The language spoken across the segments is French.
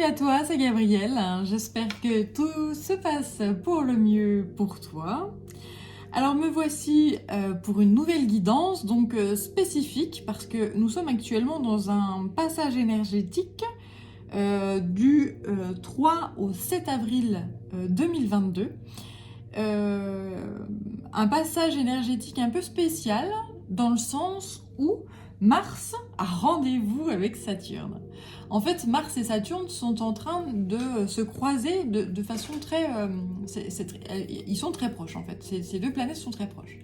Salut à toi, c'est Gabrielle. J'espère que tout se passe pour le mieux pour toi. Alors me voici pour une nouvelle guidance, donc spécifique, parce que nous sommes actuellement dans un passage énergétique du 3 au 7 avril 2022. Un passage énergétique un peu spécial, dans le sens où Mars a rendez-vous avec Saturne. En fait, Mars et Saturne sont en train de se croiser de façon très... ils sont très proches, en fait. Ces deux planètes sont très proches.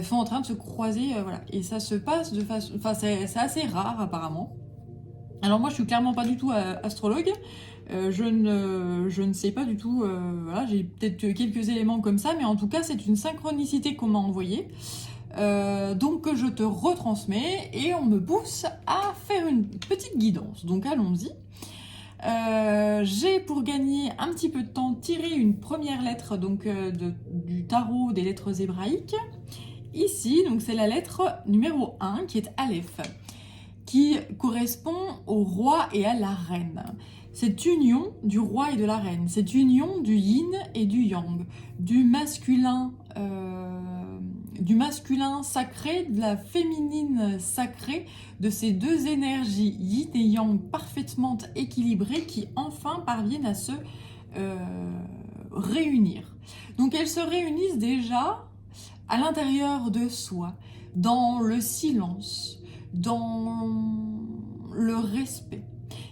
Sont en train de se croiser, voilà. Et ça se passe de façon... Enfin, c'est assez rare, apparemment. Alors moi, je suis clairement pas du tout astrologue. Je ne sais pas du tout... voilà, j'ai peut-être quelques éléments comme ça, mais en tout cas, c'est une synchronicité qu'on m'a envoyée. Donc je te retransmets et on me pousse à faire une petite guidance. Donc allons-y. J'ai pour gagner un petit peu de temps tiré une première lettre donc, du tarot des lettres hébraïques. Ici, donc c'est la lettre numéro 1 qui est Aleph, qui correspond au roi et à la reine. Cette union du roi et de la reine, cette union du yin et du yang, du masculin sacré, de la féminine sacrée, de ces deux énergies yin et yang parfaitement équilibrées qui enfin parviennent à se réunir. Donc elles se réunissent déjà à l'intérieur de soi, dans le silence, dans le respect.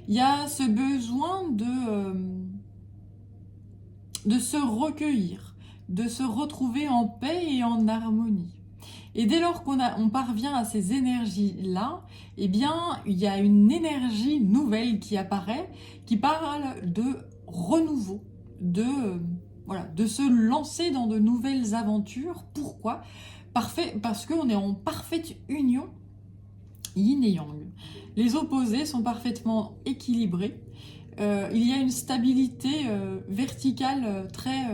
Il y a ce besoin de se recueillir, de se retrouver en paix et en harmonie. Et dès lors qu'on parvient à ces énergies-là, eh bien, il y a une énergie nouvelle qui apparaît, qui parle de renouveau, de se lancer dans de nouvelles aventures. Pourquoi ? Parce qu'on est en parfaite union yin et yang. Les opposés sont parfaitement équilibrés. Il y a une stabilité verticale très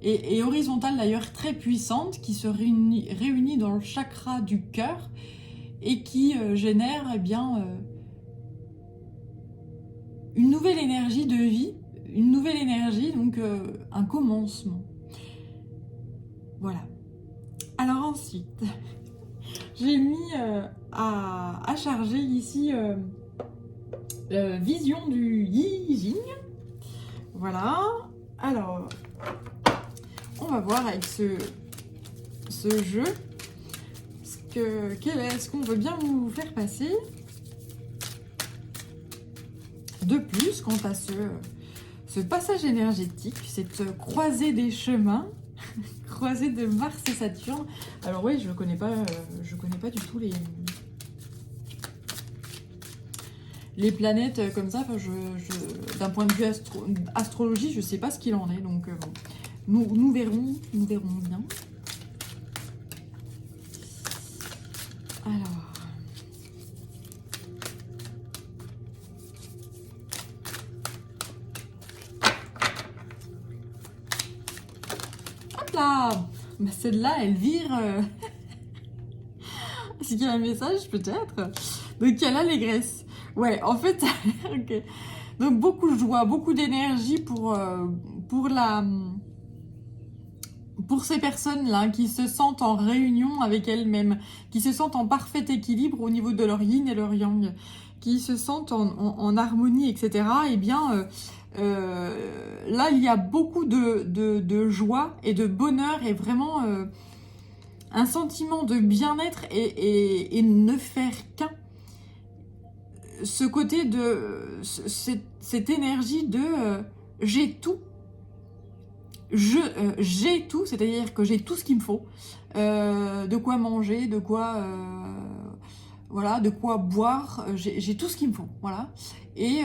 et horizontale d'ailleurs très puissante qui se réunit dans le chakra du cœur et qui génère une nouvelle énergie de vie, une nouvelle énergie, donc un commencement. Voilà. Alors ensuite, j'ai mis à charger ici vision du Yi-Jing. Voilà. Alors, on va voir avec ce jeu ce qu'on veut bien vous faire passer. De plus, quant à ce passage énergétique, cette croisée des chemins, croisée de Mars et Saturne. Alors oui, je connais pas du tout les planètes comme ça. Enfin, d'un point de vue astrologie, je sais pas ce qu'il en est. Donc bon, nous verrons bien. Alors. Hop là, bah, celle-là, elle vire. Est-ce qu'il y a un message peut-être? Donc elle a l'allégresse. Ouais, en fait, okay. Donc beaucoup de joie, beaucoup d'énergie pour ces personnes-là qui se sentent en réunion avec elles-mêmes, qui se sentent en parfait équilibre au niveau de leur yin et leur yang, qui se sentent en harmonie, etc. Eh bien, là, il y a beaucoup de joie et de bonheur et vraiment un sentiment de bien-être et ne faire qu'un. Ce côté de cette énergie de j'ai tout. J'ai tout, c'est-à-dire que j'ai tout ce qu'il me faut, de quoi manger, de quoi boire, j'ai tout ce qu'il me faut, voilà. Et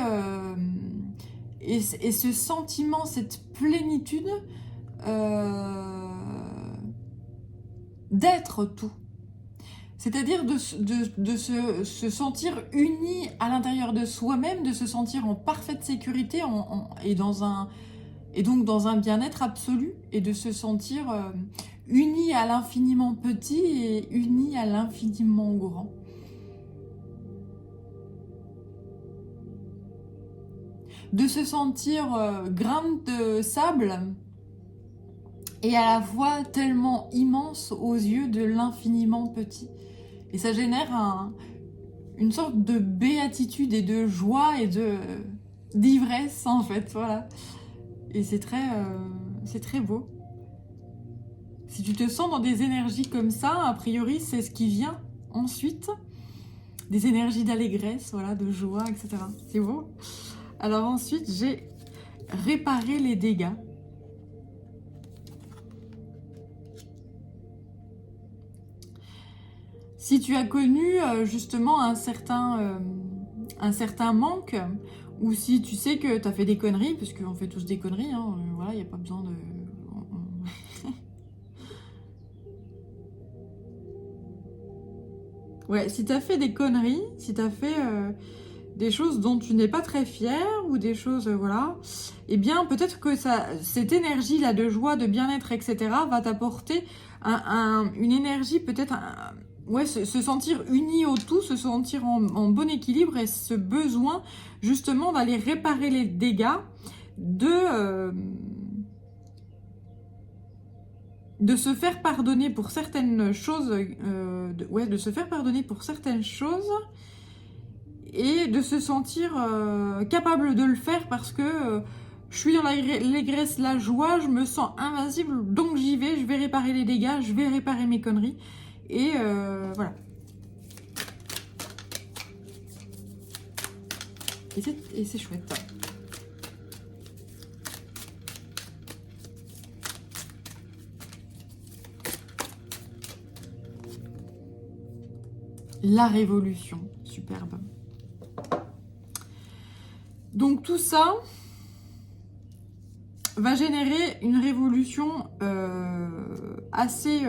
ce sentiment, cette plénitude d'être tout. C'est-à-dire de se sentir uni à l'intérieur de soi-même, de se sentir en parfaite sécurité et donc dans un bien-être absolu, et de se sentir uni à l'infiniment petit et uni à l'infiniment grand. de se sentir grain de sable et à la fois tellement immense aux yeux de l'infiniment petit. Et ça génère une sorte de béatitude et de joie et d'ivresse en fait, voilà. Et c'est très beau. Si tu te sens dans des énergies comme ça, a priori c'est ce qui vient ensuite, des énergies d'allégresse, voilà, de joie, etc. C'est beau. Alors ensuite j'ai réparé les dégâts. Si tu as connu justement un certain manque, ou si tu sais que tu as fait des conneries, parce qu'on fait tous des conneries, hein, voilà, il n'y a pas besoin de... Ouais, si tu as fait des conneries, si tu as fait des choses dont tu n'es pas très fier, ou des choses, voilà, eh bien peut-être que cette énergie-là de joie, de bien-être, etc. va t'apporter une énergie peut-être... Ouais, se sentir uni au tout, se sentir en bon équilibre et ce besoin justement d'aller réparer les dégâts, de se faire pardonner pour certaines choses, de se faire pardonner pour certaines choses et de se sentir capable de le faire parce que je suis dans l'allégresse, la joie, je me sens invincible, donc j'y vais, je vais réparer les dégâts, je vais réparer mes conneries. Et voilà. Et c'est chouette. La révolution, superbe. Donc tout ça va générer une révolution assez...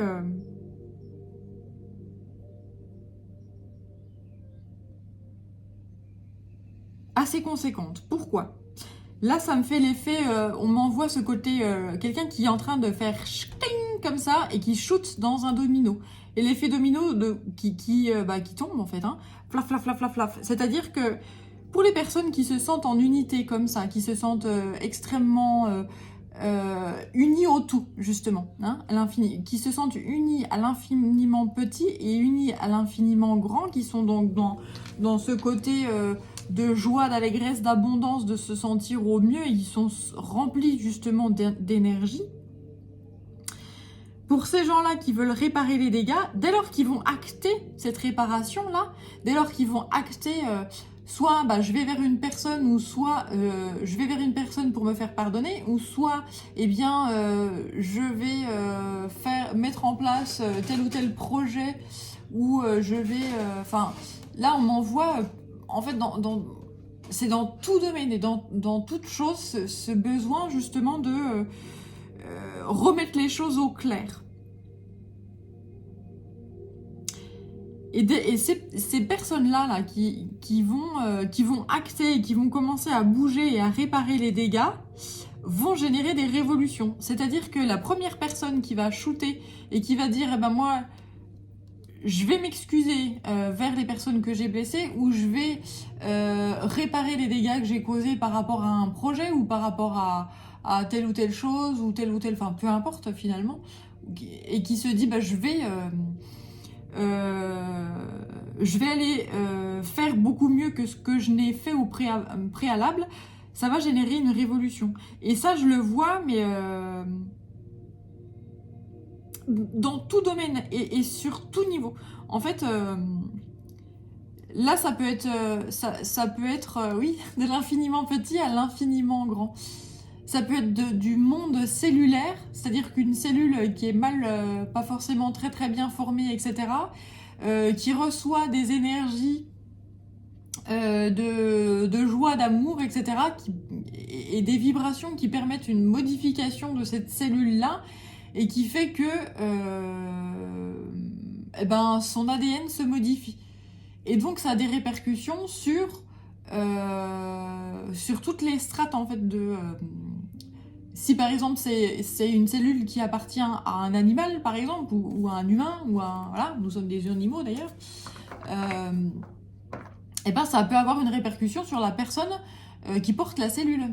assez conséquente. Pourquoi? Là, ça me fait l'effet, on m'envoie ce côté, quelqu'un qui est en train de faire ch'ting comme ça et qui shoot dans un domino. Et l'effet domino qui tombe en fait, hein. Flaf, flaf, flaf, flaf, flaf. C'est-à-dire que pour les personnes qui se sentent en unité comme ça, qui se sentent extrêmement unies au tout, justement, hein, à l'infini, qui se sentent unies à l'infiniment petit et unies à l'infiniment grand, qui sont donc dans ce côté... de joie, d'allégresse, d'abondance, de se sentir au mieux, ils sont remplis justement d'énergie. Pour ces gens-là qui veulent réparer les dégâts, dès lors qu'ils vont acter cette réparation-là, dès lors qu'ils vont acter soit je vais vers une personne, ou soit je vais vers une personne pour me faire pardonner, ou soit je vais mettre en place tel ou tel projet, ou je vais... là on m'envoie... En fait, c'est dans tout domaine et dans toute chose ce besoin justement de remettre les choses au clair. Et ces personnes-là là, qui vont acter et qui vont commencer à bouger et à réparer les dégâts vont générer des révolutions. C'est-à-dire que la première personne qui va shooter et qui va dire moi... je vais m'excuser vers les personnes que j'ai blessées, ou je vais réparer les dégâts que j'ai causés par rapport à un projet ou par rapport à telle ou telle chose ou telle, enfin peu importe finalement, et qui se dit je vais aller faire beaucoup mieux que ce que je n'ai fait au préalable, ça va générer une révolution. Et ça je le vois, mais... dans tout domaine et sur tout niveau. En fait, là, ça peut être, oui, de l'infiniment petit à l'infiniment grand. Ça peut être du monde cellulaire, c'est-à-dire qu'une cellule qui est mal, pas forcément très très bien formée, etc., qui reçoit des énergies de joie, d'amour, etc., et des vibrations qui permettent une modification de cette cellule-là, et qui fait que son ADN se modifie. Et donc ça a des répercussions sur toutes les strates en fait si par exemple c'est une cellule qui appartient à un animal par exemple, ou à un humain, voilà, nous sommes des animaux d'ailleurs, ça peut avoir une répercussion sur la personne qui porte la cellule.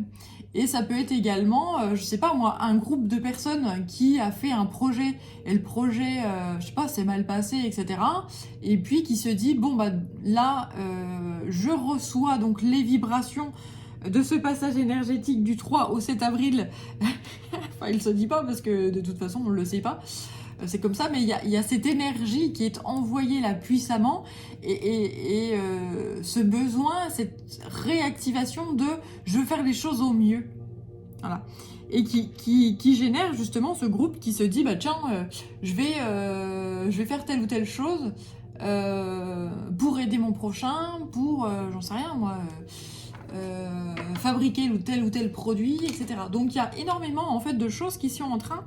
Et ça peut être également, je sais pas moi, un groupe de personnes qui a fait un projet et le projet, je sais pas, s'est mal passé, etc. Et puis qui se dit, bon bah là, je reçois donc les vibrations de ce passage énergétique du 3 au 7 avril. Enfin, il se dit pas parce que de toute façon, on le sait pas. C'est comme ça, mais il y a cette énergie qui est envoyée là puissamment et ce besoin, cette réactivation de je veux faire les choses au mieux. Voilà. Et qui génère justement ce groupe qui se dit bah tiens, je vais faire telle ou telle chose pour aider mon prochain, pour, j'en sais rien moi, fabriquer tel ou tel produit, etc. Donc il y a énormément en fait de choses qui sont en train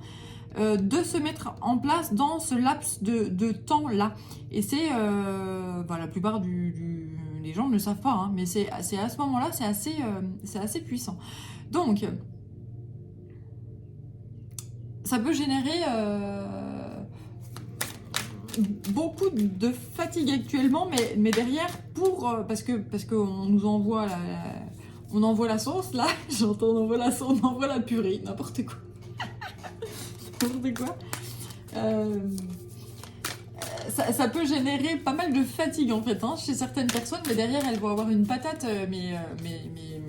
de se mettre en place dans ce laps de temps-là. Et c'est, la plupart les gens ne le savent pas, hein, mais c'est à ce moment-là, c'est assez puissant. Donc, ça peut générer beaucoup de fatigue actuellement, mais derrière, parce qu'on nous envoie on envoie la sauce, là, j'entends on envoie la sauce, on envoie la purée, n'importe quoi. N'importe quoi. Ça peut générer pas mal de fatigue en fait, hein, chez certaines personnes, mais derrière elles vont avoir une patate mais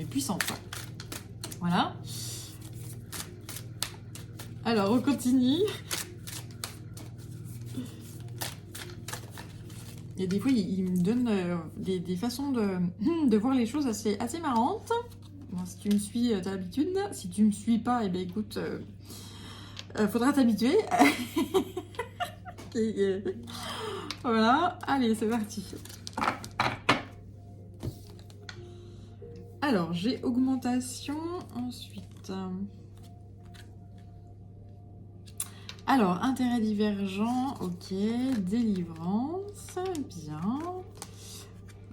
puissante. Quoi. Voilà. Alors on continue. Et des fois il me donne des façons de voir les choses assez marrantes. Bon, si tu me suis, t'as l'habitude. Si tu me suis pas, eh bien écoute, faudra t'habituer. Voilà, allez, c'est parti. Alors, j'ai augmentation, ensuite. Alors, intérêt divergent, ok. Délivrance, bien.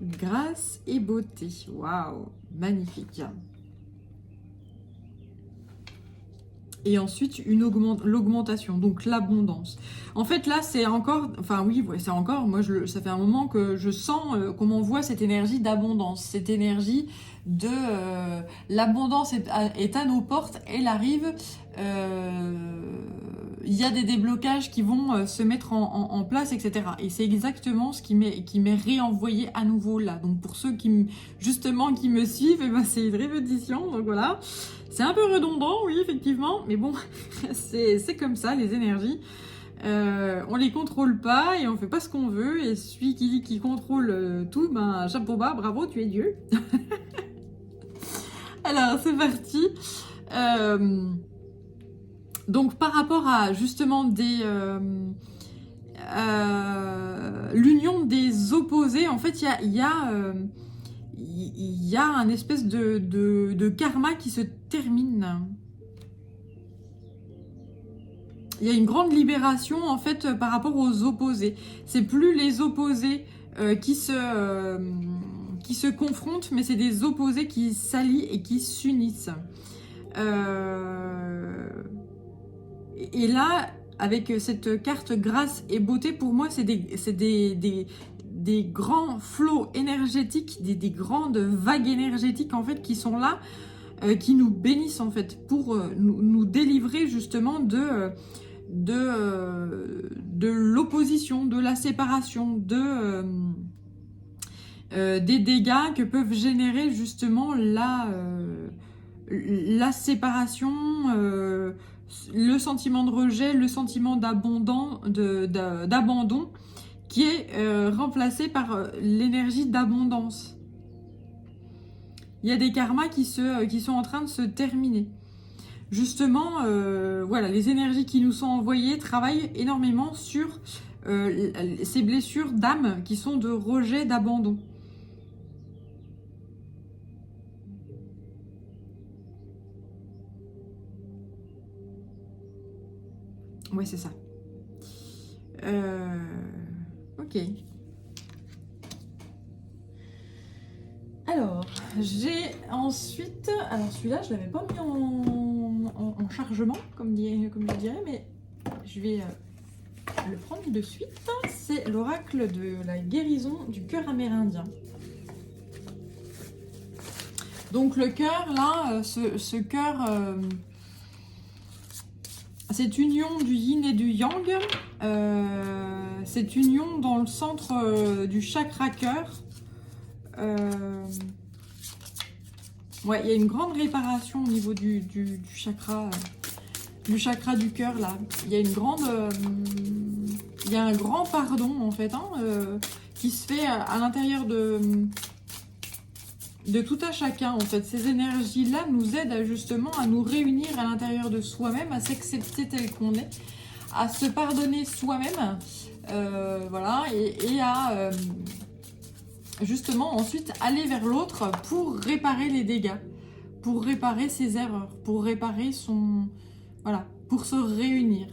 Grâce et beauté, waouh, magnifique. Et ensuite, l'augmentation, donc l'abondance. En fait, là, c'est encore... Enfin, oui, c'est encore... Moi, ça fait un moment que je sens qu'on m'envoie cette énergie d'abondance. Cette énergie de... l'abondance est à nos portes, elle arrive. Il y a des déblocages qui vont se mettre en place, etc. Et c'est exactement ce qui m'est réenvoyé à nouveau là. Donc, pour ceux qui me suivent, eh ben, c'est une répétition. Donc, voilà. C'est un peu redondant, oui, effectivement, mais bon, c'est comme ça, les énergies. On les contrôle pas et on fait pas ce qu'on veut. Et celui qui dit qu'il contrôle tout, ben chapeau bas, bravo, tu es Dieu. Alors, c'est parti. Donc, par rapport à justement l'union des opposés, en fait, il y a un espèce de karma qui se termine. Il y a une grande libération en fait par rapport aux opposés. C'est plus les opposés qui se confrontent, mais c'est des opposés qui s'allient et qui s'unissent. Et là, avec cette carte grâce et beauté, pour moi, c'est des grands flots énergétiques, des grandes vagues énergétiques en fait qui sont là, qui nous bénissent en fait pour nous délivrer justement de l'opposition, de la séparation, des dégâts que peuvent générer justement la séparation, le sentiment de rejet, le sentiment d'abandon, qui est remplacé par l'énergie d'abondance. Il y a des karmas qui sont en train de se terminer. Justement, voilà, les énergies qui nous sont envoyées travaillent énormément sur ces blessures d'âme qui sont de rejet, d'abandon. Ouais, c'est ça. Ok. Alors, j'ai ensuite... Alors, celui-là, je ne l'avais pas mis en chargement, comme je dirais, mais je vais le prendre de suite. C'est l'oracle de la guérison du cœur amérindien. Donc le cœur, là, ce cœur, cette union du yin et du yang, cette union dans le centre du chakra cœur, ouais, il y a une grande réparation au niveau du chakra du cœur, là. Il y a une grande... il y a un grand pardon, en fait, hein, qui se fait à l'intérieur de tout un chacun, en fait. Ces énergies-là nous aident justement à nous réunir à l'intérieur de soi-même, à s'accepter tel qu'on est, à se pardonner soi-même, voilà, et à justement ensuite aller vers l'autre pour réparer les dégâts, pour réparer ses erreurs, pour réparer son... Voilà, pour se réunir.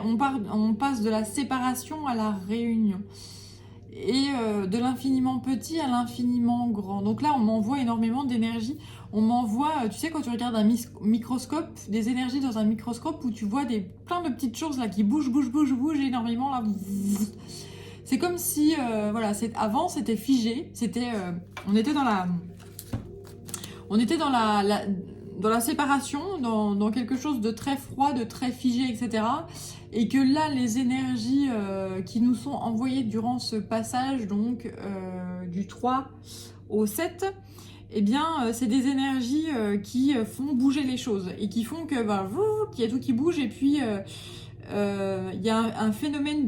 On passe de la séparation à la réunion. Et de l'infiniment petit à l'infiniment grand. Donc là, on m'envoie énormément d'énergie. On m'envoie, tu sais, quand tu regardes un microscope, des énergies dans un microscope où tu vois plein de petites choses là qui bougent énormément là. C'est comme si, voilà, avant c'était figé. On était dans la séparation, dans quelque chose de très froid, de très figé, etc. Et que là, les énergies qui nous sont envoyées durant ce passage, donc du 3 au 7, eh bien, c'est des énergies qui font bouger les choses et qui font que, bah, qu'il y a tout qui bouge, et puis il y a un phénomène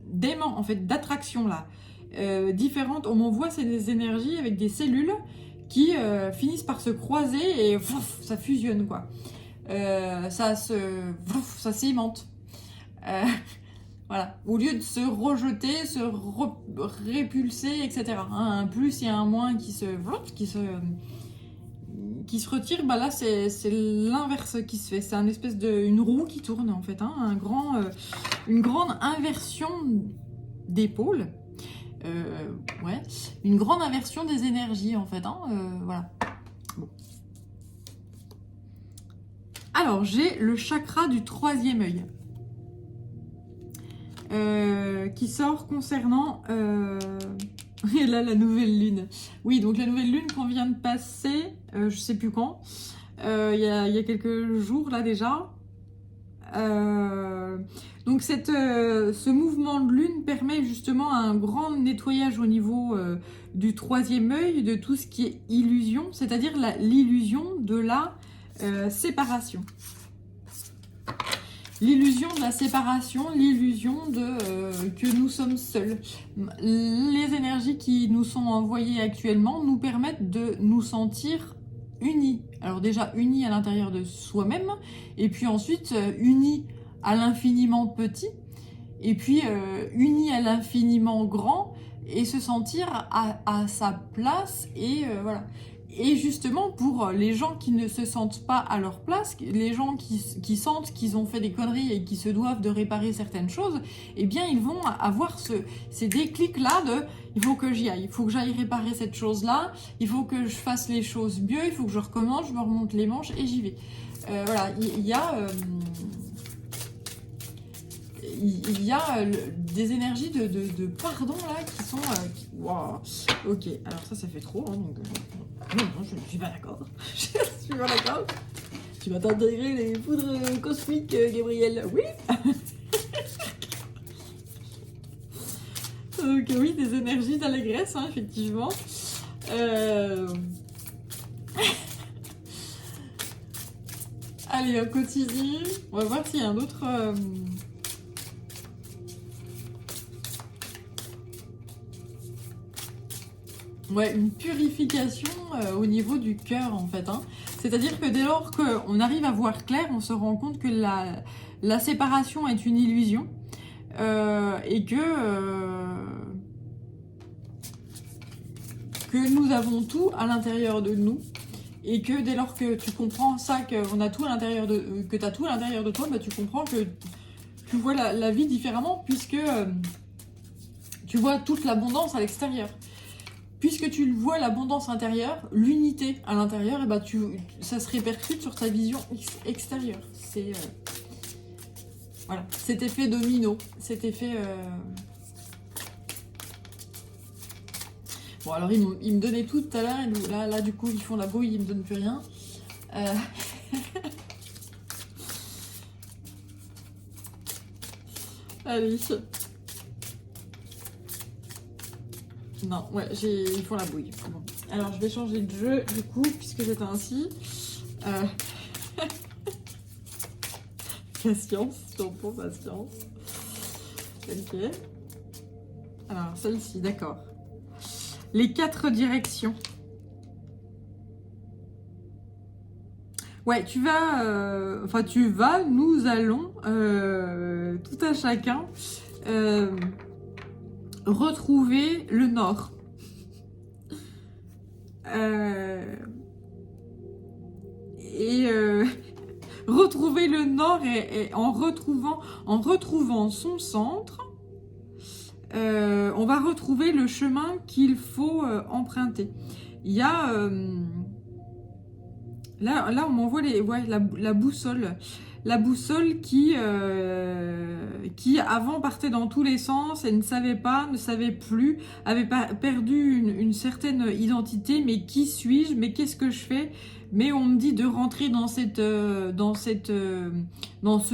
d'aimant, en fait, d'attraction là, différente. On m'envoie ces énergies avec des cellules qui finissent par se croiser et ça fusionne, quoi. Ça s'aimante. Voilà. Au lieu de se rejeter, se répulser, etc. Un plus et un moins qui se retire, bah là c'est l'inverse qui se fait. C'est une espèce une roue qui tourne, en fait, hein. Une grande inversion des pôles. Ouais, une grande inversion des énergies, en fait, hein, voilà. Bon. Alors, j'ai le chakra du 3e œil qui sort concernant et là la nouvelle lune. Oui, donc la nouvelle lune qu'on vient de passer, je sais plus quand, il y a quelques jours là déjà. Donc ce mouvement de lune permet justement un grand nettoyage au niveau du 3e œil, de tout ce qui est illusion, c'est-à-dire l'illusion de la séparation. L'illusion de la séparation, l'illusion que nous sommes seuls. Les énergies qui nous sont envoyées actuellement nous permettent de nous sentir unis. Alors déjà unis à l'intérieur de soi-même, et puis ensuite unis à l'infiniment petit, et puis unis à l'infiniment grand, et se sentir à sa place, et voilà. Et justement, pour les gens qui ne se sentent pas à leur place, les gens qui sentent qu'ils ont fait des conneries et qui se doivent de réparer certaines choses, eh bien, ils vont avoir ces déclics-là de « il faut que j'y aille, il faut que j'aille réparer cette chose-là, il faut que je fasse les choses mieux, il faut que je recommence, je me remonte les manches et j'y vais. » Voilà, il y a des énergies de pardon là qui sont... wow. Ok, alors ça fait trop, hein, donc... non, je ne suis pas d'accord. Je suis pas d'accord. Tu vas t'intégrer les foudres cosmiques, Gabriel. Oui. Donc oui, des énergies d'allégresse, hein, effectivement. Allez, on continue. On va voir s'il y a un autre... Ouais, une purification au niveau du cœur, en fait, hein. C'est-à-dire que dès lors qu'on arrive à voir clair, on se rend compte que la séparation est une illusion et que nous avons tout à l'intérieur de nous, et que dès lors que tu comprends ça, qu'on a tout à l'intérieur que tu as tout à l'intérieur de toi, bah, tu comprends que tu vois la vie différemment, puisque tu vois toute l'abondance à l'extérieur. Puisque tu vois l'abondance intérieure, l'unité à l'intérieur, et bah ça se répercute sur ta vision extérieure. C'est voilà, cet effet domino, cet effet. Bon, alors ils me donnaient tout à l'heure, et là, du coup, ils font la bouille, ils me donnent plus rien. Euh, Allez. Non, ouais, ils font la bouille. Bon. Alors, je vais changer de jeu, du coup, puisque c'est ainsi. Euh... Patience, j'entends patience. Ok. Alors, celle-ci, d'accord. Les 4 directions. Ouais, nous allons, tout à chacun, retrouver le nord. Retrouver le nord et en retrouvant son centre, on va retrouver le chemin qu'il faut emprunter. Il y a... là, on m'envoie la boussole. La boussole qui avant partait dans tous les sens et ne savait plus, avait perdu une certaine identité. Mais qui suis-je? Mais qu'est-ce que je fais? Mais on me dit de rentrer dans ce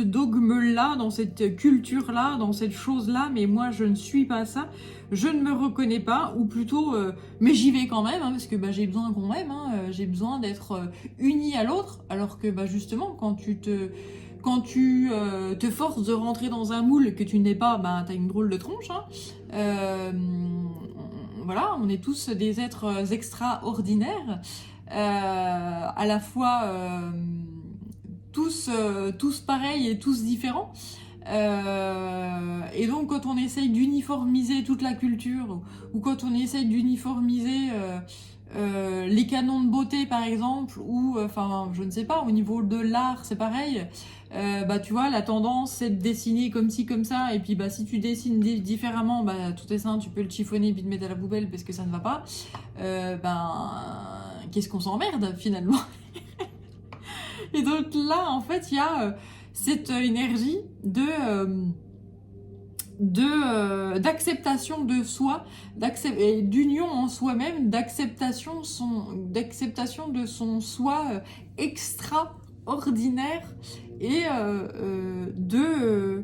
dogme-là, dans cette culture-là, dans cette chose-là. Mais moi, je ne suis pas ça. Je ne me reconnais pas, ou plutôt, mais j'y vais quand même, hein, parce que j'ai besoin quand même. J'ai besoin d'être uni à l'autre, alors que justement, quand tu te forces de rentrer dans un moule que tu n'es pas, t'as une drôle de tronche. Voilà, on est tous des êtres extraordinaires, à la fois tous pareils et tous différents. Et donc quand on essaye d'uniformiser toute la culture, ou quand on essaye d'uniformiser les canons de beauté par exemple, ou je ne sais pas, au niveau de l'art c'est pareil. Tu vois, la tendance c'est de dessiner comme ci comme ça, et puis si tu dessines différemment, tout est simple, tu peux le chiffonner et puis le mettre à la poubelle parce que ça ne va pas. Qu'est-ce qu'on s'emmerde finalement. Et donc là en fait il y a cette énergie d'acceptation de soi, d'union en soi-même, d'acceptation de son soi extraordinaire, et de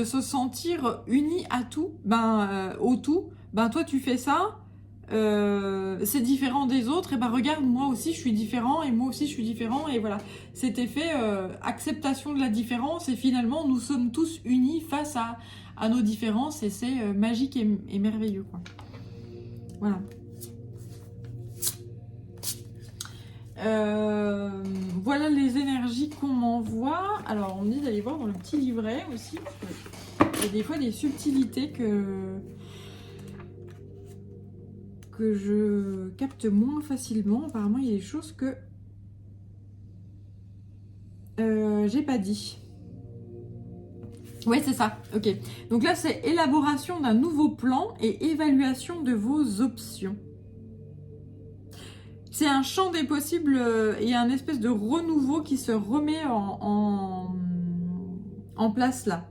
se sentir uni à tout, au tout. Toi tu fais ça, c'est différent des autres, et regarde, moi aussi je suis différent, et moi aussi je suis différent, et voilà, cet effet acceptation de la différence, et finalement nous sommes tous unis face à nos différences, et c'est magique et merveilleux, quoi. Voilà. Voilà les énergies qu'on m'envoie. Alors on me dit d'aller voir dans le petit livret aussi, parce qu'il y a des fois des subtilités que je capte moins facilement. Apparemment, il y a des choses que j'ai pas dit. Ouais, c'est ça. Ok. Donc là, c'est élaboration d'un nouveau plan et évaluation de vos options. C'est un champ des possibles et un espèce de renouveau qui se remet en place là.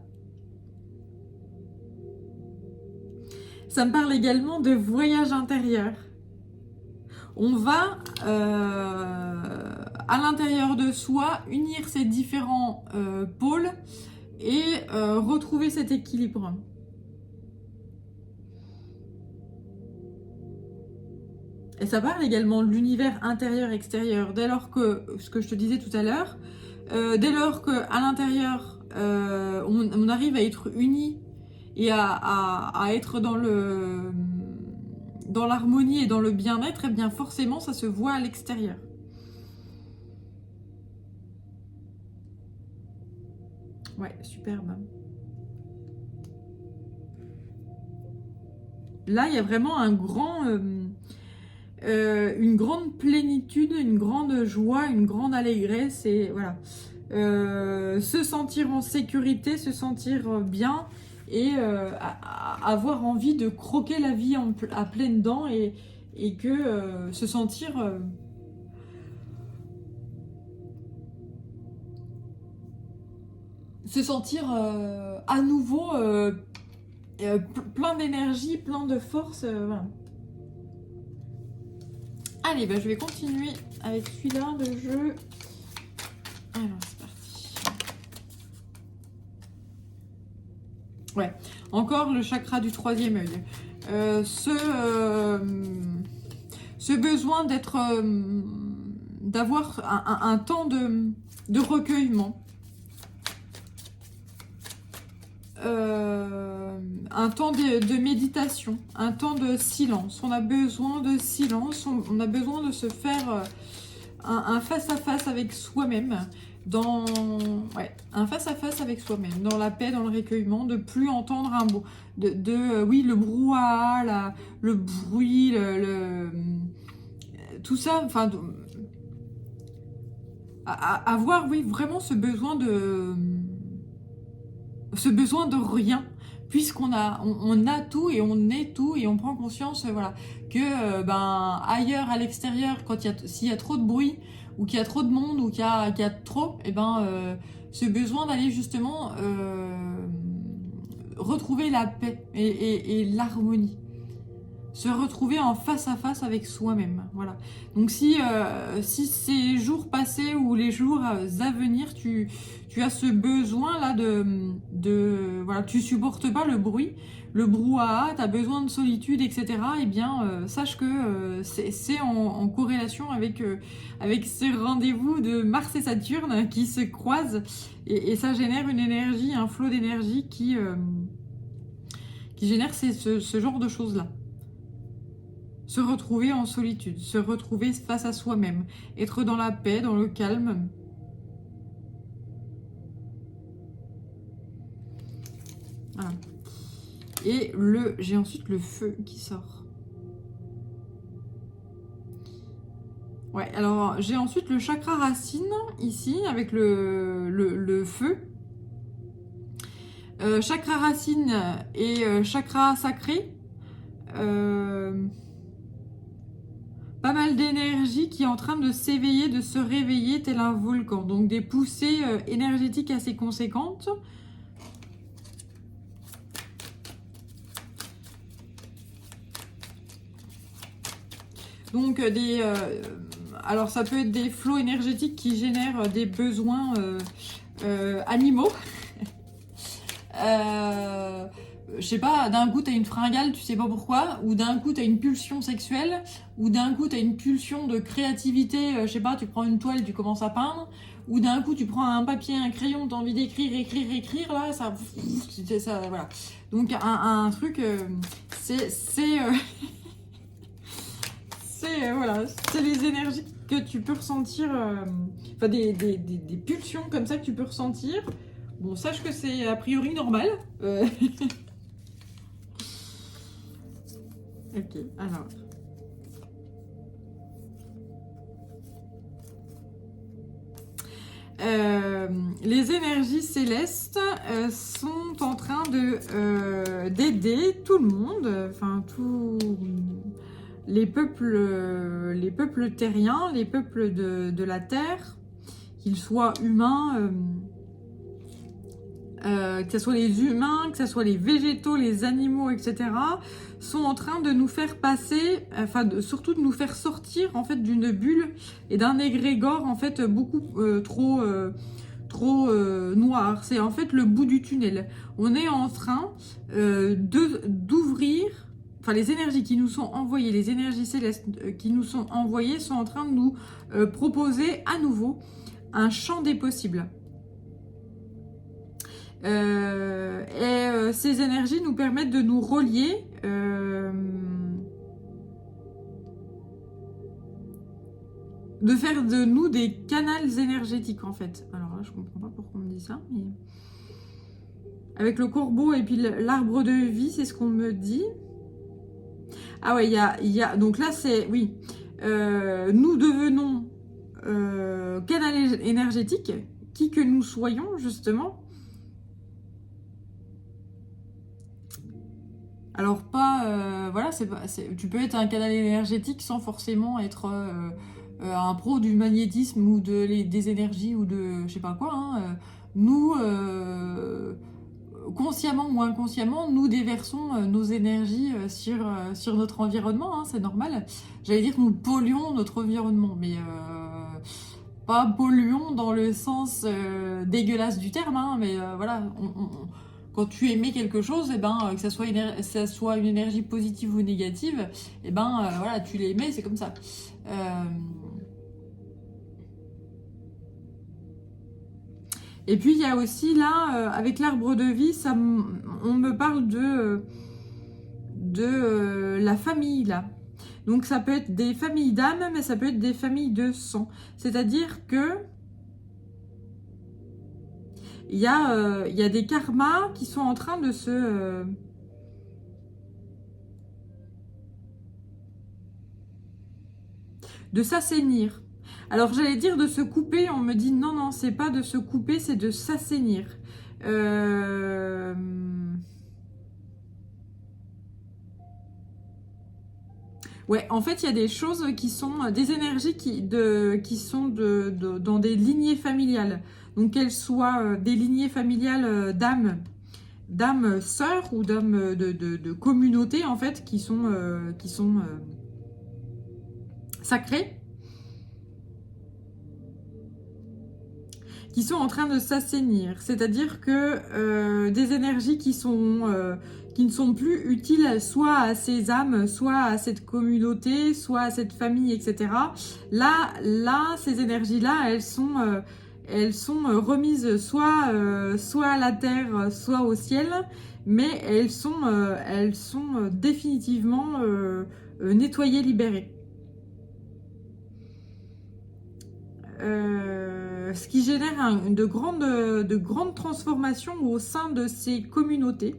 Ça me parle également de voyage intérieur. On va, à l'intérieur de soi, unir ces différents pôles et retrouver cet équilibre. Et ça parle également de l'univers intérieur-extérieur. Dès lors que, ce que je te disais tout à l'heure, dès lors qu'à l'intérieur, on arrive à être unis et à être dans l'harmonie et dans le bien-être, et bien forcément ça se voit à l'extérieur. Ouais, superbe. Là, il y a vraiment une grande plénitude, une grande joie, une grande allégresse, et voilà. Se sentir en sécurité, se sentir bien, et avoir envie de croquer la vie à pleines dents, et que se sentir à nouveau plein d'énergie, plein de force. Voilà. Allez, bah, je vais continuer avec celui-là, le jeu. Alors, c'est parti. Ouais, encore le chakra du troisième œil. Ce besoin d'avoir un temps de recueillement. Un temps de méditation, un temps de silence. On a besoin de silence, on a besoin de se faire un face-à-face avec soi-même, un face-à-face avec soi-même, dans la paix, dans le recueillement, de plus entendre un mot, oui, le brouhaha, le bruit, tout ça, enfin, avoir, oui, vraiment ce besoin de rien, puisqu'on on a tout et on est tout et on prend conscience, voilà, que ailleurs à l'extérieur, s'il y a trop de bruit ou qu'il y a trop de monde ou qu'il y a trop, ce besoin d'aller justement retrouver la paix et l'harmonie. Se retrouver en face à face avec soi-même, voilà. Donc si ces jours passés ou les jours à venir, tu as ce besoin là voilà, tu supportes pas le bruit, le brouhaha, tu as besoin de solitude, etc. Eh bien, sache que c'est en corrélation avec ces rendez-vous de Mars et Saturne qui se croisent et ça génère une énergie, un flot d'énergie qui génère ce genre de choses là. Se retrouver en solitude, se retrouver face à soi-même, être dans la paix, dans le calme. Voilà. Et j'ai ensuite le feu qui sort. Ouais, alors j'ai ensuite le chakra racine ici avec le feu. Chakra racine et chakra sacré. Pas mal d'énergie qui est en train de s'éveiller, de se réveiller tel un volcan. Donc des poussées énergétiques assez conséquentes. Donc alors ça peut être des flots énergétiques qui génèrent des besoins animaux. Je sais pas, d'un coup t'as une fringale, tu sais pas pourquoi, ou d'un coup t'as une pulsion sexuelle, ou d'un coup t'as une pulsion de créativité, je sais pas, tu prends une toile, tu commences à peindre, ou d'un coup tu prends un papier, un crayon, t'as envie d'écrire, écrire, là, ça, voilà. Donc un truc, voilà, c'est les énergies que tu peux ressentir, enfin des pulsions comme ça que tu peux ressentir. Bon, sache que c'est a priori normal. Ok, alors. Les énergies célestes sont en train d'aider tout le monde, enfin tous les peuples terriens, les peuples de la Terre, qu'ils soient humains, que ce soit les humains, que ce soit les végétaux, les animaux, etc., sont en train de nous faire passer, surtout de nous faire sortir en fait d'une bulle et d'un égrégore en fait beaucoup trop noir. C'est en fait le bout du tunnel. On est en train d'ouvrir. Enfin, les énergies qui nous sont envoyées, les énergies célestes qui nous sont envoyées sont en train de nous proposer à nouveau un champ des possibles. Ces énergies nous permettent de nous relier de faire de nous des canaux énergétiques en fait. Alors là je comprends pas pourquoi on me dit ça, mais avec le corbeau et puis l'arbre de vie, c'est ce qu'on me dit. Ah ouais, il y a donc là c'est oui, nous devenons canal énergétique, qui que nous soyons justement. Alors pas, voilà, tu peux être un canal énergétique sans forcément être un pro du magnétisme ou des énergies ou de je sais pas quoi. Hein. Nous, consciemment ou inconsciemment, nous déversons nos énergies sur notre environnement, hein, c'est normal. J'allais dire que nous polluons notre environnement, mais pas polluons dans le sens dégueulasse du terme, hein, mais voilà, quand tu émets quelque chose, que ça soit une énergie positive ou négative, voilà, tu l'émets, c'est comme ça. Et puis il y a aussi là, avec l'arbre de vie, on me parle de la famille là. Donc ça peut être des familles d'âme, mais ça peut être des familles de sang. C'est-à-dire que il y a des karmas qui sont en train de s'assainir. Alors j'allais dire de se couper, on me dit non, non, c'est pas de se couper, c'est de s'assainir. Ouais, en fait, il y a des choses qui sont des énergies qui sont dans des lignées familiales. Donc qu'elles soient des lignées familiales d'âmes sœurs ou d'âmes de communautés en fait qui sont sacrées, qui sont en train de s'assainir. C'est-à-dire que des énergies qui ne sont plus utiles soit à ces âmes, soit à cette communauté, soit à cette famille, etc. Là, ces énergies-là, elles sont remises soit à la terre, soit au ciel, mais elles sont définitivement nettoyées, libérées. Ce qui génère de grandes transformations au sein de ces communautés,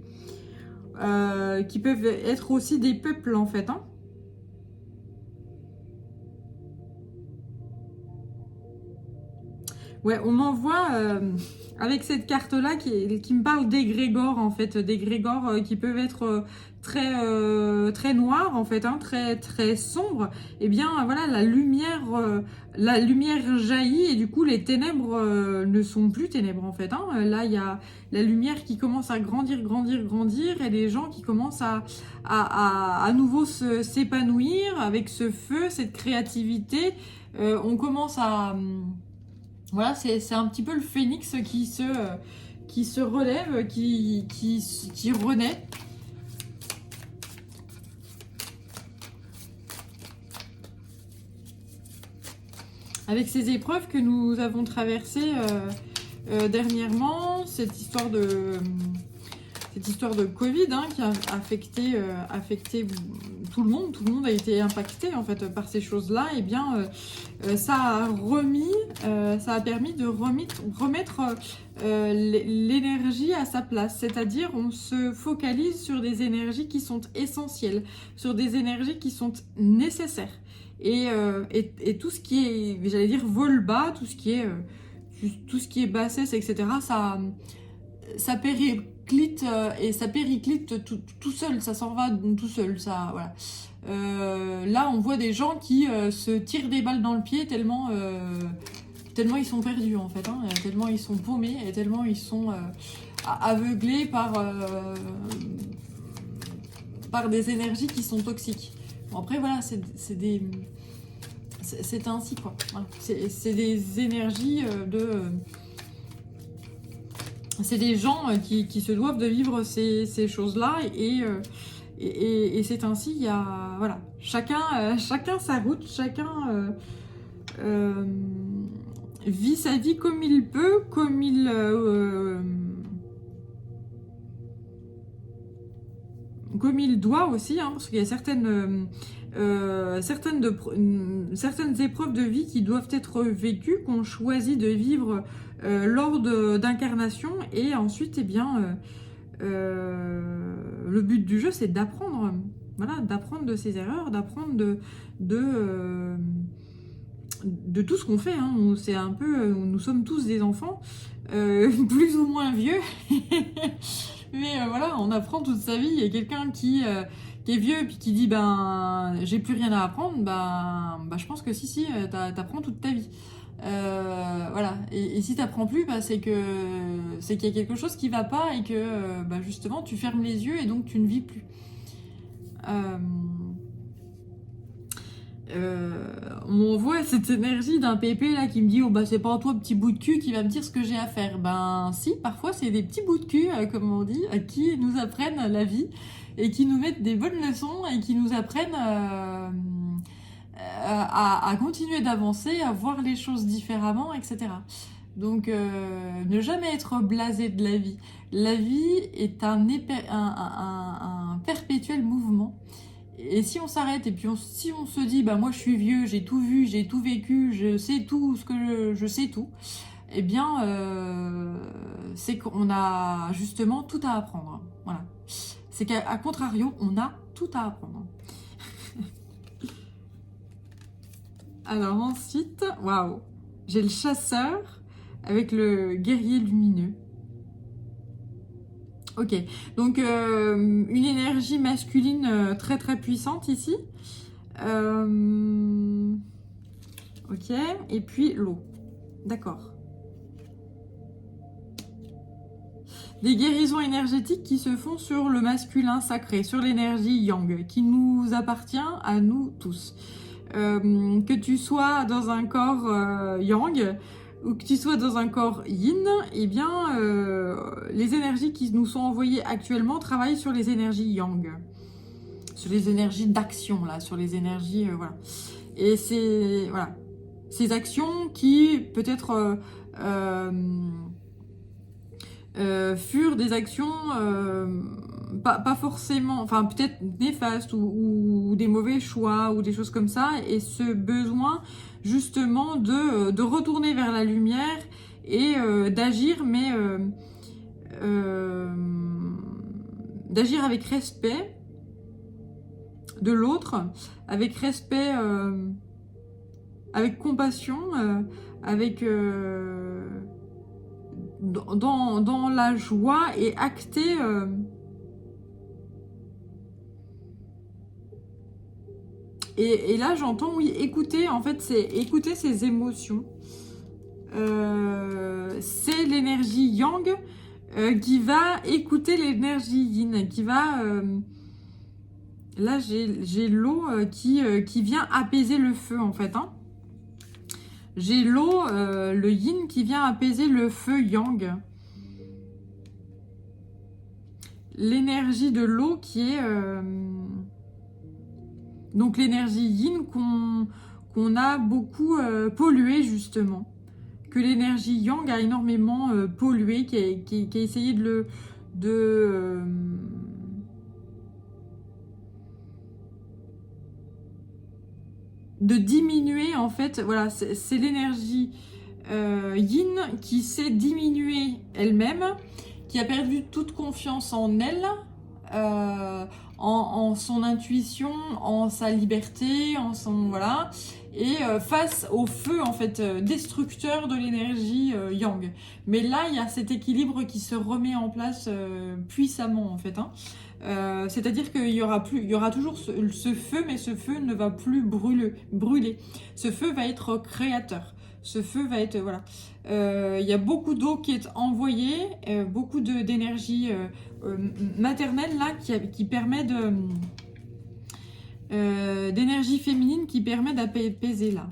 qui peuvent être aussi des peuples en fait. Hein. Ouais, on m'envoie avec cette carte-là qui me parle d'égrégores en fait, d'égrégores qui peuvent être très noirs en fait, hein, très sombres. Et bien voilà, la lumière jaillit et du coup les ténèbres ne sont plus ténèbres en fait. Hein. Là il y a la lumière qui commence à grandir et les gens qui commencent à nouveau s'épanouir avec ce feu, cette créativité. On commence à voilà, c'est un petit peu le phénix qui se relève, qui renaît. Avec ces épreuves que nous avons traversées dernièrement, cette histoire de Covid hein, qui a affecté tout le monde a été impacté en fait par ces choses-là, et bien ça a permis de remettre l'énergie à sa place, c'est-à-dire on se focalise sur des énergies qui sont essentielles, sur des énergies qui sont nécessaires, et tout ce qui est, j'allais dire, vol bas, tout ce qui est bassesse, etc., ça périclite et ça périclite tout seul, ça s'en va tout seul, ça, voilà. Là, on voit des gens qui se tirent des balles dans le pied tellement ils sont perdus en fait, hein, tellement ils sont paumés et tellement ils sont aveuglés par des énergies qui sont toxiques. Bon, après voilà, c'est ainsi quoi. Voilà. C'est des énergies c'est des gens qui se doivent de vivre ces choses-là, et c'est ainsi. Il y a voilà, chacun sa route, chacun vit sa vie comme il peut, comme il doit aussi, hein, parce qu'il y a certaines épreuves de vie qui doivent être vécues, qu'on choisit de vivre lors d'incarnation, et ensuite, eh bien, le but du jeu, c'est d'apprendre, voilà, d'apprendre de ses erreurs, d'apprendre de tout ce qu'on fait. Hein. C'est un peu, nous sommes tous des enfants, plus ou moins vieux, mais voilà, on apprend toute sa vie. Il y a quelqu'un qui est vieux puis qui dit ben j'ai plus rien à apprendre, ben je pense que si t'apprends toute ta vie. Voilà. Et si tu n'apprends plus, bah, c'est qu'il y a quelque chose qui va pas et que bah, justement tu fermes les yeux et donc tu ne vis plus. On voit cette énergie d'un pépé là qui me dit oh bah c'est pas toi petit bout de cul qui va me dire ce que j'ai à faire. Ben si, parfois c'est des petits bouts de cul comme on dit qui nous apprennent la vie et qui nous mettent des bonnes leçons et qui nous apprennent à continuer d'avancer, à voir les choses différemment, etc. Donc ne jamais être blasé de la vie. La vie est un perpétuel mouvement. Et si on s'arrête et puis si on se dit bah moi je suis vieux, j'ai tout vu, j'ai tout vécu, je sais tout ce que je sais tout, eh bien c'est qu'on a justement tout à apprendre. Voilà. C'est qu'à contrario, on a tout à apprendre. Alors ensuite, waouh, j'ai le chasseur avec le guerrier lumineux. Ok, donc une énergie masculine très très puissante ici. Ok, et puis l'eau. D'accord. Des guérisons énergétiques qui se font sur le masculin sacré, sur l'énergie yang, qui nous appartient à nous tous. Que tu sois dans un corps yang ou que tu sois dans un corps yin, eh bien, les énergies qui nous sont envoyées actuellement travaillent sur les énergies yang, sur les énergies d'action, là, sur les énergies, voilà. Et c'est, voilà, ces actions qui, peut-être, furent des actions pas forcément, enfin peut-être néfastes ou des mauvais choix ou des choses comme ça, et ce besoin justement de retourner vers la lumière et d'agir, mais d'agir avec respect de l'autre, avec respect, avec compassion, avec dans la joie et acter et là j'entends oui écouter, en fait c'est écouter ses émotions. C'est l'énergie yang qui va écouter l'énergie yin, qui va là j'ai l'eau qui vient apaiser le feu en fait, hein. J'ai l'eau, le yin qui vient apaiser le feu yang. L'énergie de l'eau qui est donc l'énergie yin qu'on a beaucoup polluée justement, que l'énergie yang a énormément pollué, qui a essayé de diminuer en fait. Voilà, c'est l'énergie yin qui s'est diminuée elle-même, qui a perdu toute confiance en elle, en son intuition, en sa liberté, en son voilà, et face au feu en fait destructeur de l'énergie yang. Mais là, il y a cet équilibre qui se remet en place puissamment en fait, hein. C'est-à-dire qu'il y aura toujours ce feu, mais ce feu ne va plus brûler. Ce feu va être créateur. Ce feu va être, voilà. Il y a beaucoup d'eau qui est envoyée, beaucoup d'énergie maternelle là, qui permet d'énergie féminine qui permet d'apaiser là.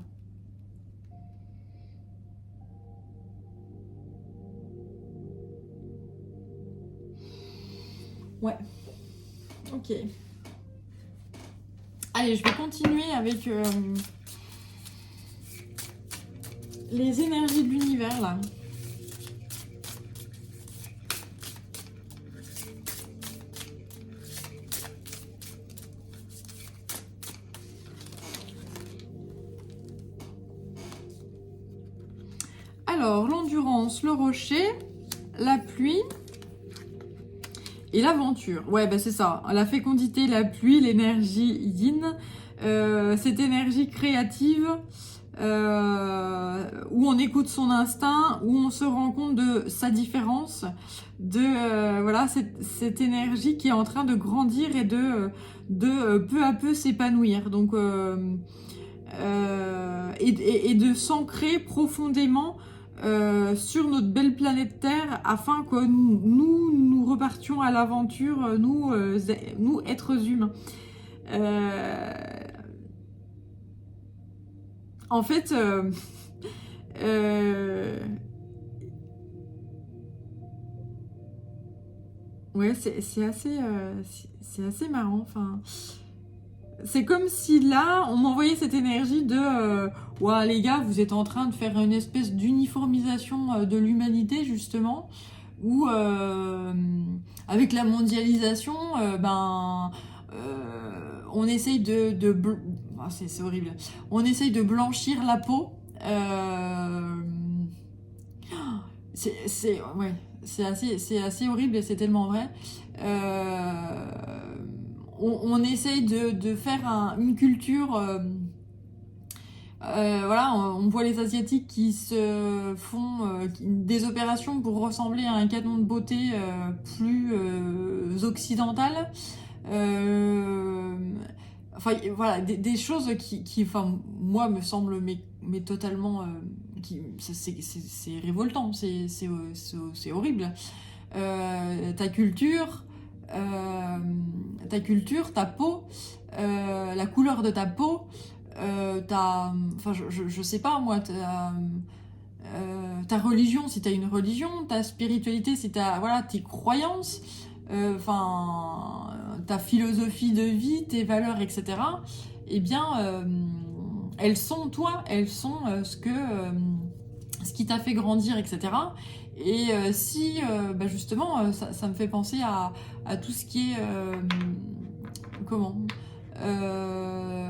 Ouais. Ok. Allez, je vais continuer avec les énergies de l'univers là. Alors, l'endurance, le rocher, la pluie et l'aventure. Ouais, bah c'est ça. La fécondité, la pluie, l'énergie yin, cette énergie créative où on écoute son instinct, où on se rend compte de sa différence, de voilà cette énergie qui est en train de grandir et de peu à peu s'épanouir. Donc et de s'ancrer profondément sur notre belle planète Terre afin que nous repartions à l'aventure, nous êtres humains. En fait, ouais, c'est assez marrant. Enfin, c'est comme si là, on m'envoyait cette énergie de ouais, les gars, vous êtes en train de faire une espèce d'uniformisation de l'humanité, justement, où avec la mondialisation, on essaye ah, c'est horrible. On essaye de blanchir la peau. Ouais, c'est assez horrible et c'est tellement vrai. On essaye de faire une culture. Voilà, on voit les Asiatiques qui se font des opérations pour ressembler à un canon de beauté plus occidental. Enfin, voilà, des choses qui enfin, moi, me semblent mais totalement... c'est révoltant, c'est horrible. Ta culture, ta peau, la couleur de ta peau, enfin, je sais pas moi, ta religion, si t'as une religion, ta spiritualité, si t'as, voilà, tes croyances, enfin, ta philosophie de vie, tes valeurs, etc. Eh bien, elles sont toi, elles sont ce qui t'a fait grandir, etc. Et si, justement, ça me fait penser à tout ce qui est, comment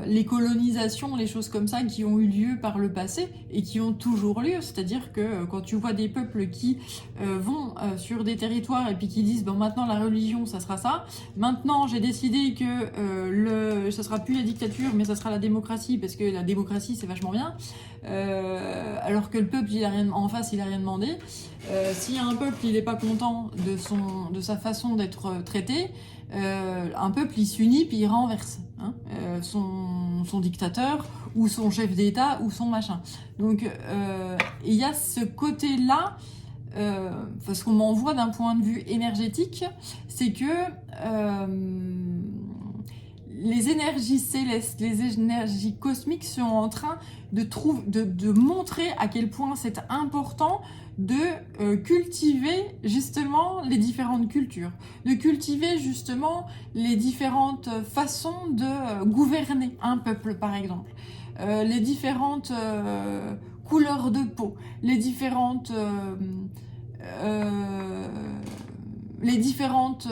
les colonisations, les choses comme ça qui ont eu lieu par le passé et qui ont toujours lieu. C'est-à-dire que quand tu vois des peuples qui vont sur des territoires et puis qui disent bon, maintenant la religion ça sera ça, maintenant j'ai décidé que ça sera plus la dictature mais ça sera la démocratie parce que la démocratie c'est vachement bien, alors que le peuple il a rien, en face il a rien demandé. Si un peuple il est pas content de sa façon d'être traité, un peuple il s'unit puis il renverse son dictateur ou son chef d'État ou son machin. Donc il y a ce côté-là, parce qu'on m'envoie d'un point de vue énergétique, c'est que les énergies célestes, les énergies cosmiques sont en train de montrer à quel point c'est important de cultiver justement les différentes cultures, de cultiver justement les différentes façons de gouverner un peuple par exemple, les différentes couleurs de peau, les différentes les différences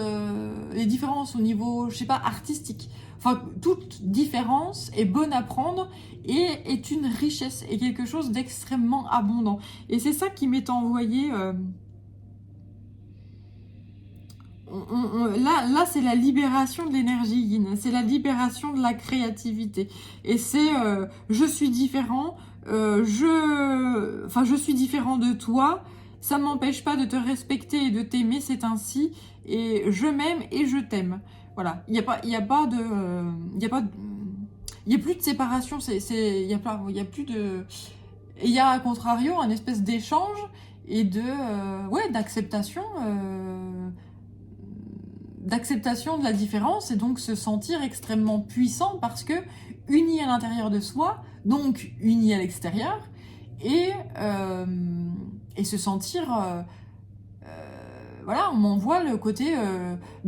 au niveau, je sais pas, artistique. Enfin, toute différence est bonne à prendre et est une richesse et quelque chose d'extrêmement abondant. Et c'est ça qui m'est envoyé. Là, c'est la libération de l'énergie yin, c'est la libération de la créativité. Et c'est je suis différent, je suis différent de toi. Ça m'empêche pas de te respecter et de t'aimer, c'est ainsi. Et je m'aime et je t'aime. Voilà. Il y a plus de séparation. Il y a plus de. Et il y a à contrario un espèce d'échange et d'acceptation. D'acceptation de la différence et donc se sentir extrêmement puissant parce que uni à l'intérieur de soi, donc uni à l'extérieur, et se sentir voilà, on m'envoie le côté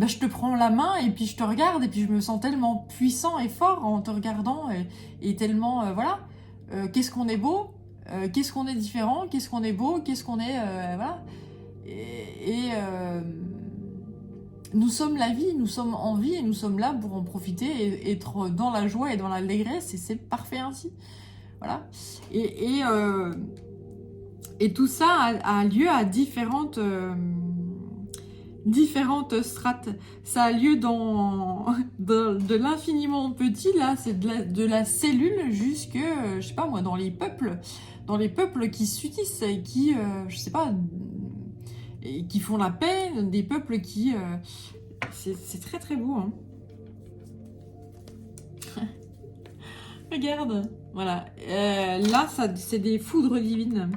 je te prends la main et puis je te regarde et puis je me sens tellement puissant et fort en te regardant et tellement voilà, qu'est-ce qu'on est beau, qu'est-ce qu'on est différent, qu'est-ce qu'on est beau, qu'est-ce qu'on est voilà, et nous sommes la vie, nous sommes en vie et nous sommes là pour en profiter et être dans la joie et dans l'allégresse et c'est parfait ainsi. Voilà. Et tout ça a lieu à différentes strates. Ça a lieu de l'infiniment petit, là, c'est de la cellule jusque, je sais pas moi, dans les peuples qui s'unissent et qui, je sais pas, et qui font la paix, des peuples qui... c'est très très beau. Hein. Regarde. Voilà. Là, ça, c'est des foudres divines.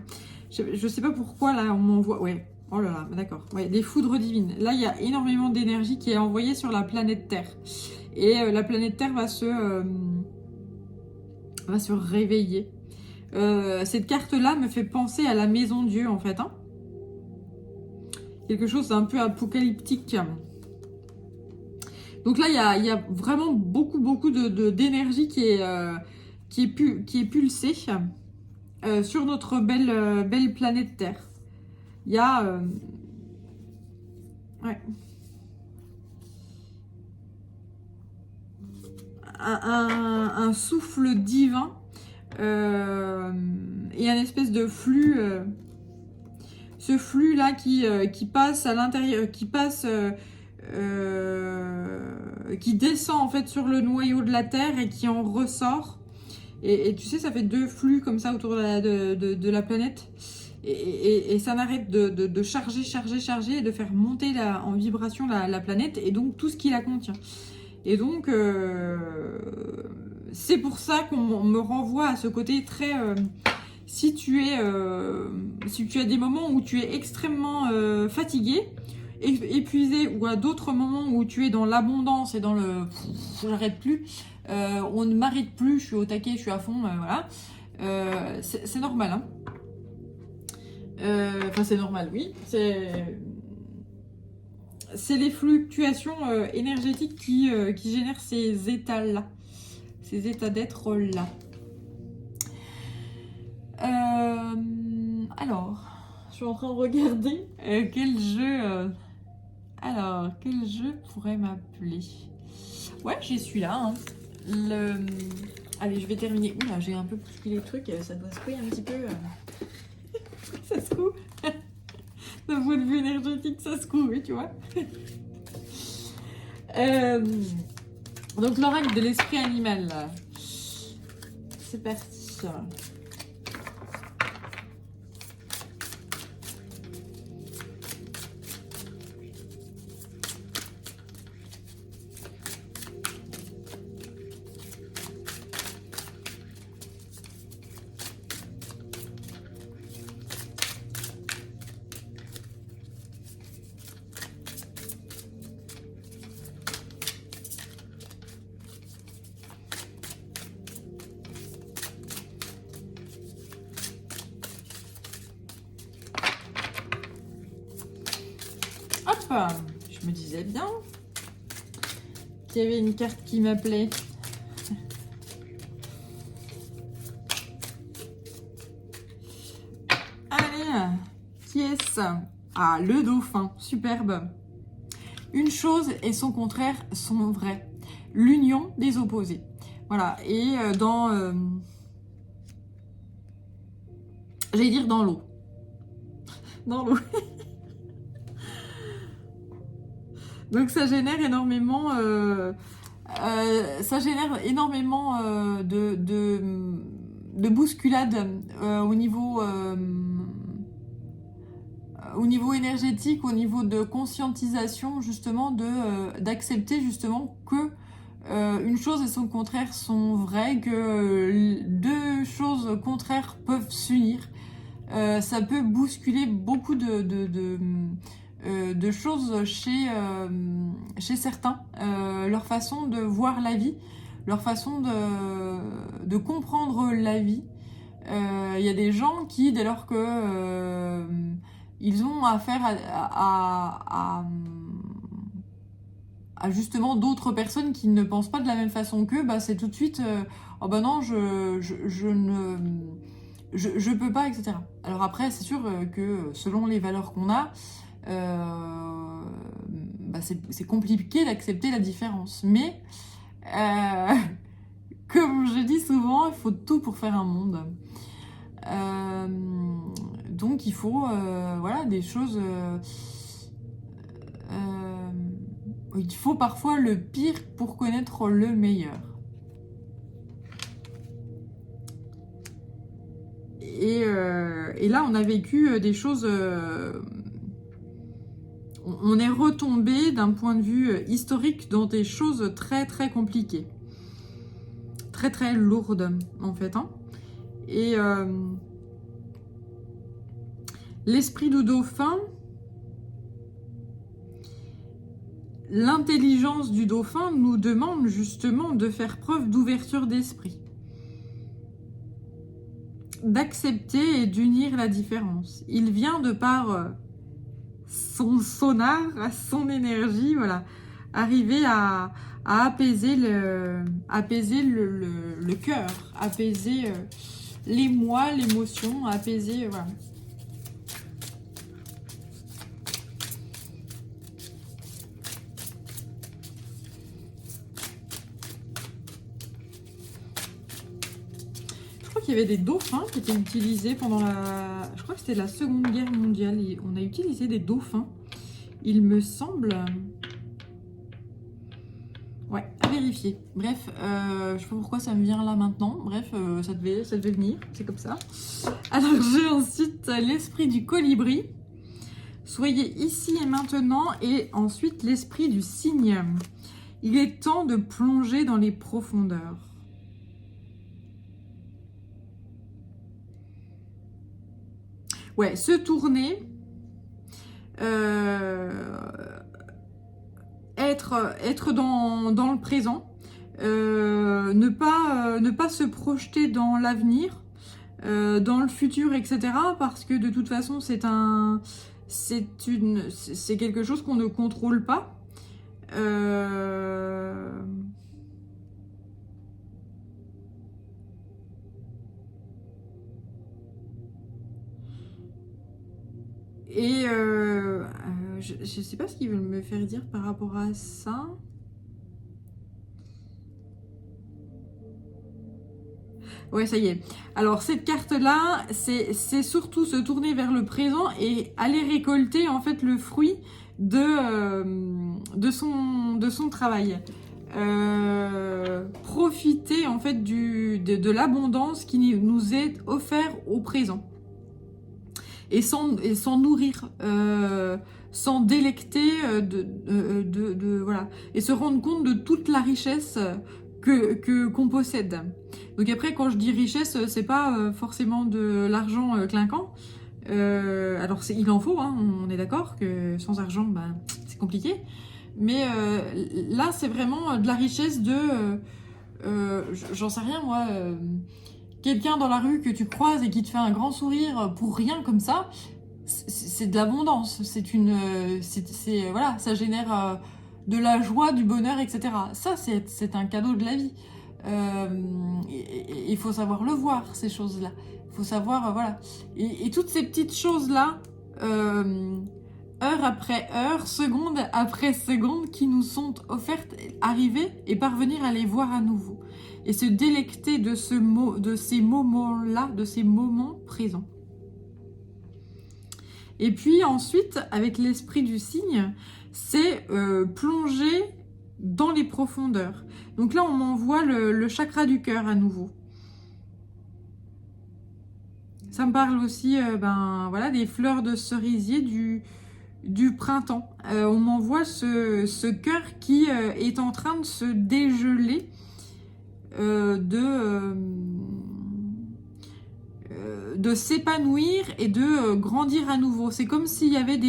Je sais pas pourquoi, là, on m'envoie... Ouais. Oh là là, d'accord. Ouais, des foudres divines. Là, il y a énormément d'énergie qui est envoyée sur la planète Terre. Et la planète Terre va se réveiller. Cette carte-là me fait penser à la maison Dieu, en fait. Hein. Quelque chose d'un peu apocalyptique. Donc là, il y a vraiment beaucoup d'énergie qui est pulsée sur notre belle planète Terre. Il y a... ouais. Un souffle divin et un espèce de flux... ce flux-là qui passe à l'intérieur, qui descend en fait sur le noyau de la Terre et qui en ressort. Et tu sais, ça fait 2 flux comme ça autour de la planète. Et ça n'arrête de charger et de faire monter en vibration la planète et donc tout ce qui la contient. Et donc, c'est pour ça qu'on me renvoie à ce côté très... si tu as des moments où tu es extrêmement fatigué, épuisé, ou à d'autres moments où tu es dans l'abondance et dans le... j'arrête plus, on ne m'arrête plus, je suis au taquet, je suis à fond, voilà. C'est normal, hein. Enfin, c'est normal, oui. C'est les fluctuations énergétiques qui génèrent ces états-là, ces états d'être-là. Alors, je suis en train de regarder quel jeu... alors, quel jeu pourrait m'appeler? Ouais, j'ai celui-là. Hein. Allez, je vais terminer. Oula, j'ai un peu bousculé le truc, ça doit secouer un petit peu. Ça secoue. D'un point de vue énergétique, ça secoue, oui, tu vois. Donc, l'oracle de l'esprit animal. C'est parti. Hop, je me disais bien qu'il y avait une carte qui m'appelait. Allez, qui est-ce? Ah, le dauphin, superbe. Une chose et son contraire sont vrais. L'union des opposés. Voilà, et j'allais dire dans l'eau. Dans l'eau. Donc ça génère énormément, de bousculade au niveau énergétique, au niveau de conscientisation justement d'accepter justement que une chose et son contraire sont vraies, que 2 choses contraires peuvent s'unir. Ça peut bousculer beaucoup de choses chez certains, leur façon de voir la vie, leur façon de comprendre la vie. Il y a des gens qui, dès lors que ils ont affaire à justement d'autres personnes qui ne pensent pas de la même façon qu'eux, bah c'est tout de suite oh bah non, je peux pas, etc. Alors après, c'est sûr que selon les valeurs qu'on a, bah c'est compliqué d'accepter la différence. Mais, comme je dis souvent, il faut tout pour faire un monde. Donc il faut voilà, des choses... il faut parfois le pire pour connaître le meilleur. Et là, on a vécu des choses... on est retombé d'un point de vue historique dans des choses très très compliquées. très très lourde en fait. Hein. Et l'esprit du dauphin, l'intelligence du dauphin nous demande justement de faire preuve d'ouverture d'esprit, d'accepter et d'unir la différence. Il vient de par son sonar, son énergie, voilà, arriver à apaiser le cœur, apaiser l'émoi, l'émotion, apaiser, voilà. Je crois qu'il y avait des dauphins qui étaient utilisés pendant la... Je crois que c'était la Seconde Guerre mondiale. Et on a utilisé des dauphins, il me semble... Ouais, à vérifier. Bref, je sais pas pourquoi ça me vient là maintenant. Bref, ça devait venir, c'est comme ça. Alors j'ai ensuite l'esprit du colibri. Soyez ici et maintenant. Et ensuite l'esprit du cygne. Il est temps de plonger dans les profondeurs. Ouais, se tourner. Être dans le présent, ne pas se projeter dans l'avenir, dans le futur, etc. Parce que de toute façon, c'est quelque chose qu'on ne contrôle pas. Et je ne sais pas ce qu'ils veulent me faire dire par rapport à ça. Ouais, ça y est. Alors, cette carte-là, c'est surtout se tourner vers le présent et aller récolter, en fait, le fruit de son travail. Profiter, en fait, de l'abondance qui nous est offerte au présent. Et s'en nourrir, s'en délecter, voilà, et se rendre compte de toute la richesse qu'on possède. Donc après, quand je dis richesse, c'est pas forcément de l'argent clinquant. Alors il en faut, hein, on est d'accord que sans argent, ben, c'est compliqué. Mais là, c'est vraiment de la richesse de, j'en sais rien moi. Quelqu'un dans la rue que tu croises et qui te fait un grand sourire pour rien comme ça, c'est de l'abondance. Voilà, ça génère de la joie, du bonheur, etc. Ça, c'est un cadeau de la vie. Il faut savoir le voir, ces choses-là. Il faut savoir, voilà. Et toutes ces petites choses-là, heure après heure, seconde après seconde, qui nous sont offertes, arriver et parvenir à les voir à nouveau. Et se délecter de ces moments-là, de ces moments présents. Et puis ensuite, avec l'esprit du cygne, c'est plonger dans les profondeurs. Donc là, on m'envoie le chakra du cœur à nouveau. Ça me parle aussi voilà, des fleurs de cerisier du printemps. On m'envoie ce cœur qui est en train de se dégeler, de s'épanouir et de grandir à nouveau. C'est comme s'il y avait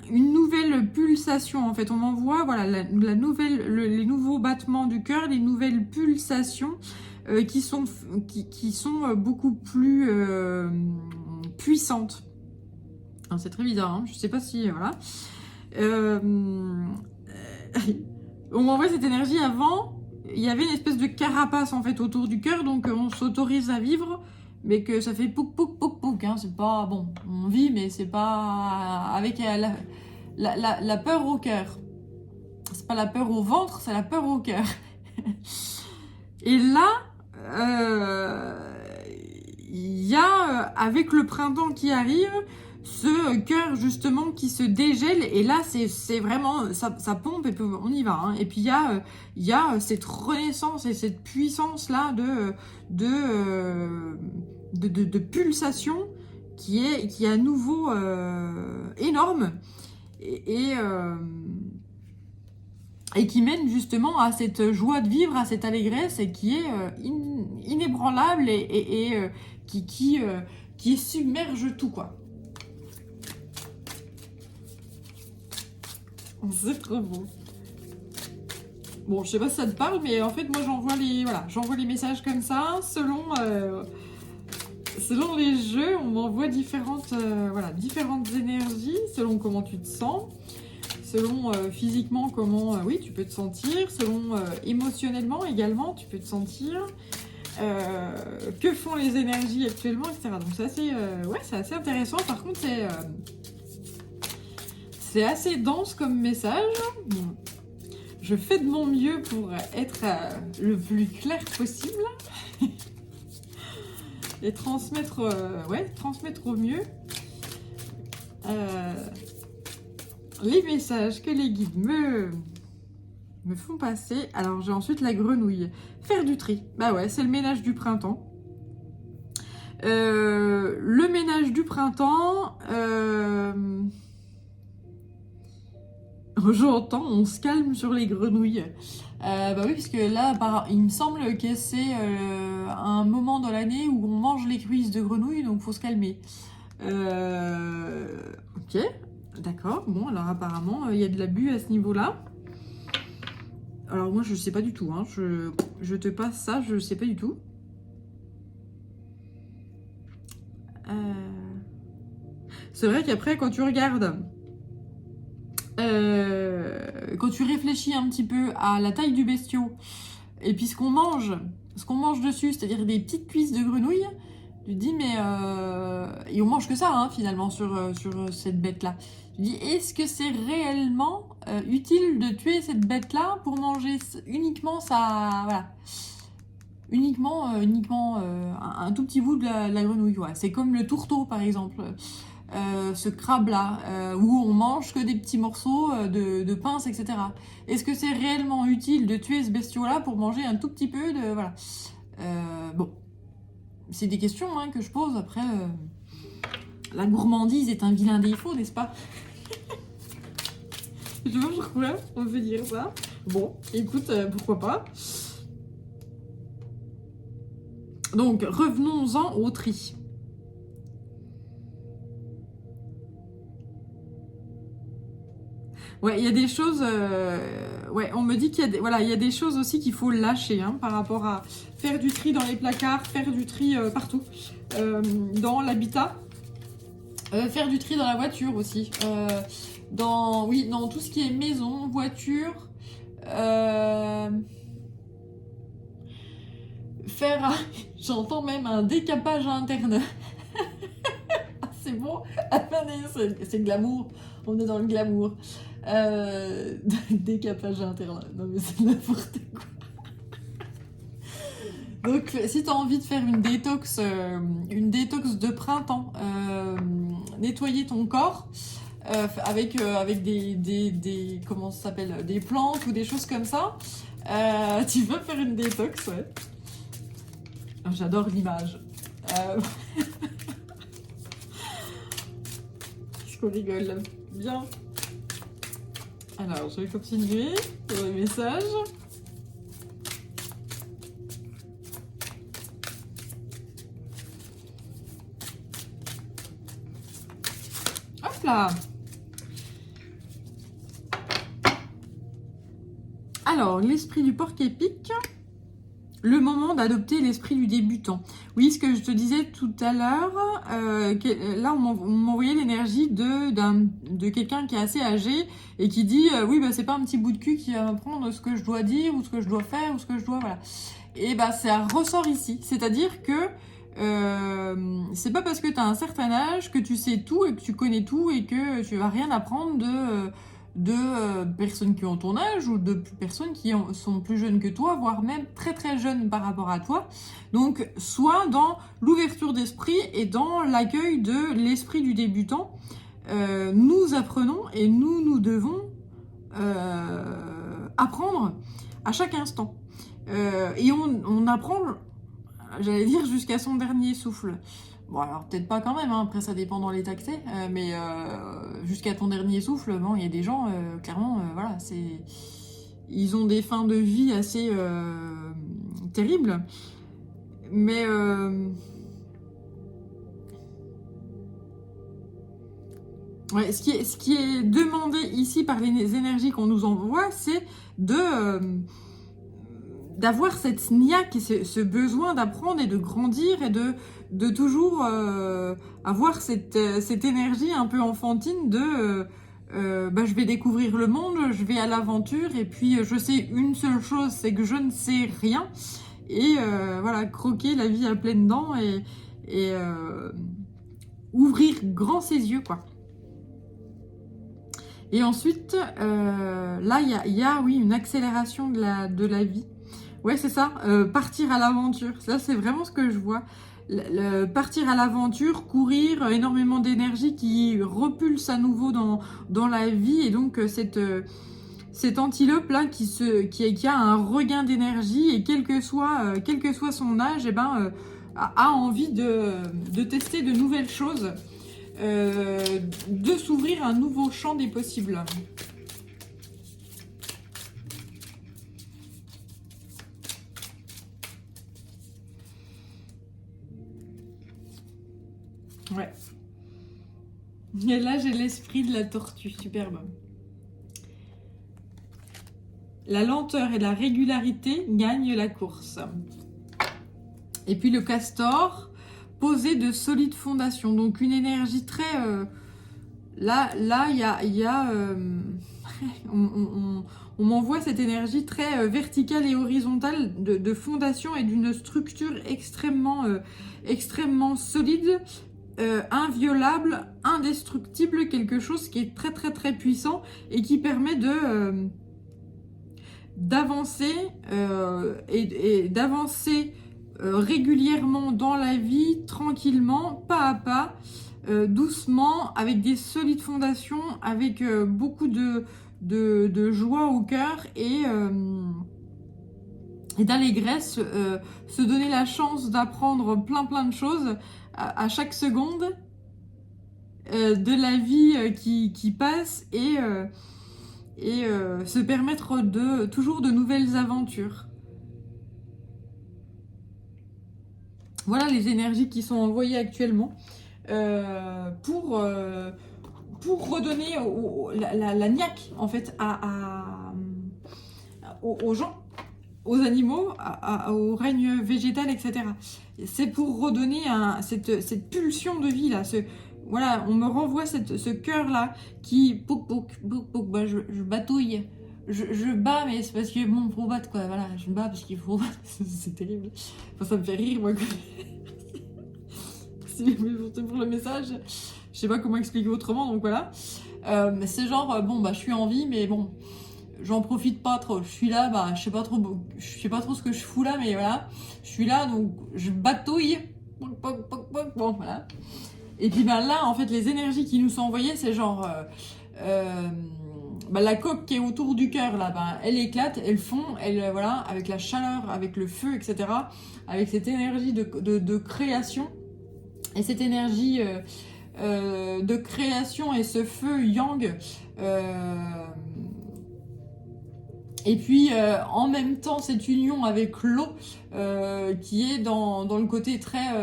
une nouvelle pulsation en fait. On m'envoie voilà, les nouveaux battements du cœur, les nouvelles pulsations qui sont beaucoup plus puissantes. C'est très bizarre, hein, je sais pas si... Voilà. On m'envoie cette énergie avant. Il y avait une espèce de carapace en fait autour du cœur, donc on s'autorise à vivre, mais que ça fait pouc pouc pouc pouc, hein, c'est pas bon, on vit, mais c'est pas avec la peur au cœur. C'est pas la peur au ventre, c'est la peur au cœur. Et là, il y a avec le printemps qui arrive, ce cœur justement qui se dégèle, et là c'est vraiment ça pompe et puis on y va, hein. Et puis il y a cette renaissance et cette puissance là de pulsation qui est à nouveau et qui mène justement à cette joie de vivre, à cette allégresse, et qui est inébranlable et qui submerge tout, quoi. C'est trop beau. Bon, je sais pas si ça te parle, mais en fait, moi, j'envoie les messages comme ça, selon les jeux, on m'envoie différentes énergies, selon comment tu te sens, selon physiquement comment, oui, tu peux te sentir, selon émotionnellement également, tu peux te sentir. Que font les énergies actuellement, etc. Donc c'est assez intéressant. Par contre, c'est assez dense comme message. Bon, je fais de mon mieux pour être le plus clair possible et transmettre au mieux les messages que les guides me font passer. Alors j'ai ensuite la grenouille. Faire du tri. Bah ouais, c'est le ménage du printemps. Le ménage du printemps, j'entends, on se calme sur les grenouilles. Bah oui, parce que là, il me semble que c'est un moment dans l'année où on mange les cuisses de grenouilles, donc faut se calmer. Ok, d'accord. Bon, alors apparemment, il y a de l'abus à ce niveau-là. Alors moi, je sais pas du tout. Hein. Je te passe ça, je sais pas du tout. C'est vrai qu'après, quand tu regardes, quand tu réfléchis un petit peu à la taille du bestiau, et puis ce qu'on mange dessus, c'est-à-dire des petites cuisses de grenouille, tu te dis, mais... et on mange que ça, hein, finalement, sur cette bête-là. Tu te dis, est-ce que c'est réellement utile de tuer cette bête-là pour manger uniquement ça... Voilà. Uniquement un tout petit bout de la grenouille. Ouais. C'est comme le tourteau, par exemple. Ce crabe-là, où on mange que des petits morceaux de pince, etc. Est-ce que c'est réellement utile de tuer ce bestiau-là pour manger un tout petit peu de... Voilà. Bon. C'est des questions hein, que je pose. Après, la gourmandise est un vilain défaut, n'est-ce pas? Je sais pas pourquoi on peut dire ça. Bon, écoute, pourquoi pas. Donc, revenons-en au tri. Ouais, il y a des choses... ouais, on me dit qu'il y a il y a des choses aussi qu'il faut lâcher hein, par rapport à faire du tri dans les placards, faire du tri partout, dans l'habitat, faire du tri dans la voiture aussi, dans tout ce qui est maison, voiture, faire... J'entends même un décapage interne. C'est bon. C'est glamour. On est dans le glamour. Décapage interne. Non mais c'est n'importe quoi. Donc si tu as envie de faire une détox de printemps, nettoyer ton corps avec des comment ça s'appelle, des plantes ou des choses comme ça, tu peux faire une détox, ouais. J'adore l'image. Qu'est-ce qu'on rigole bien. Alors, je vais continuer sur les messages. Hop là. Alors, l'esprit du porc-épic. Le moment d'adopter l'esprit du débutant. Oui, ce que je te disais tout à l'heure, là on m'envoyait l'énergie de quelqu'un qui est assez âgé et qui dit oui, bah, c'est pas un petit bout de cul qui va m'apprendre ce que je dois dire ou ce que je dois faire ou ce que je dois... Voilà. Et bah ça ressort ici. C'est-à-dire que c'est pas parce que tu as un certain âge que tu sais tout et que tu connais tout et que tu vas rien apprendre de personnes qui ont ton âge ou de personnes qui sont plus jeunes que toi, voire même très très jeunes par rapport à toi. Donc, soit dans l'ouverture d'esprit et dans l'accueil de l'esprit du débutant, nous apprenons et nous devons apprendre à chaque instant. Et on apprend, j'allais dire, jusqu'à son dernier souffle. Bon, alors peut-être pas quand même, hein. Après ça dépend dans l'état que c'est, mais jusqu'à ton dernier souffle, bon, il y a des gens, clairement, voilà, ils ont des fins de vie assez terribles. Mais ouais, ce qui est demandé ici par les énergies qu'on nous envoie, c'est d'avoir cette niaque et ce besoin d'apprendre et de grandir et de toujours avoir cette énergie un peu enfantine bah, je vais découvrir le monde, je vais à l'aventure et puis je sais une seule chose, c'est que je ne sais rien et voilà, croquer la vie à pleines dents et ouvrir grand ses yeux, quoi. Et ensuite, là, il y a, oui, une accélération de la vie. Ouais, c'est ça, partir à l'aventure. Ça, c'est vraiment ce que je vois. Partir à l'aventure, courir, énormément d'énergie qui repulse à nouveau dans la vie. Et donc, cet antilope là qui a un regain d'énergie et quel que soit son âge, eh ben, a envie de tester de nouvelles choses, de s'ouvrir un nouveau champ des possibles. Ouais. Et là, j'ai l'esprit de la tortue, superbe. La lenteur et la régularité gagnent la course. Et puis le castor, poser de solides fondations. Donc une énergie très... là, il y a on m'envoie cette énergie très verticale et horizontale de fondation et d'une structure extrêmement solide, inviolable, indestructible, quelque chose qui est très très très puissant et qui permet d'avancer et d'avancer régulièrement dans la vie, tranquillement, pas à pas, doucement, avec des solides fondations, avec beaucoup de joie au cœur et d'allégresse, se donner la chance d'apprendre plein de choses à chaque seconde de la vie qui passe et se permettre toujours de nouvelles aventures. Voilà les énergies qui sont envoyées actuellement pour redonner la niaque en fait aux gens, aux animaux, au règne végétal, etc. C'est pour redonner cette pulsion de vie là. Voilà, on me renvoie ce cœur là qui bah, je batouille. Je bats, mais c'est parce que bon, faut battre quoi. Voilà, je bats parce qu'il faut battre. C'est terrible. Enfin, ça me fait rire, moi. Merci pour le message. Je sais pas comment expliquer autrement, donc voilà. C'est genre, bon, bah, je suis en vie, mais bon, j'en profite pas trop. Je suis là, bah, je sais pas trop ce que je fous là, mais voilà. Je suis là, donc je batouille. Bon, voilà. Et puis, bah, là, en fait, les énergies qui nous sont envoyées, c'est genre. Bah, la coque qui est autour du cœur là, bah, elle éclate, elle fond, voilà, avec la chaleur, avec le feu, etc. Avec cette énergie de création et cette énergie de création et ce feu yang. Et puis en même temps cette union avec l'eau qui est dans le côté très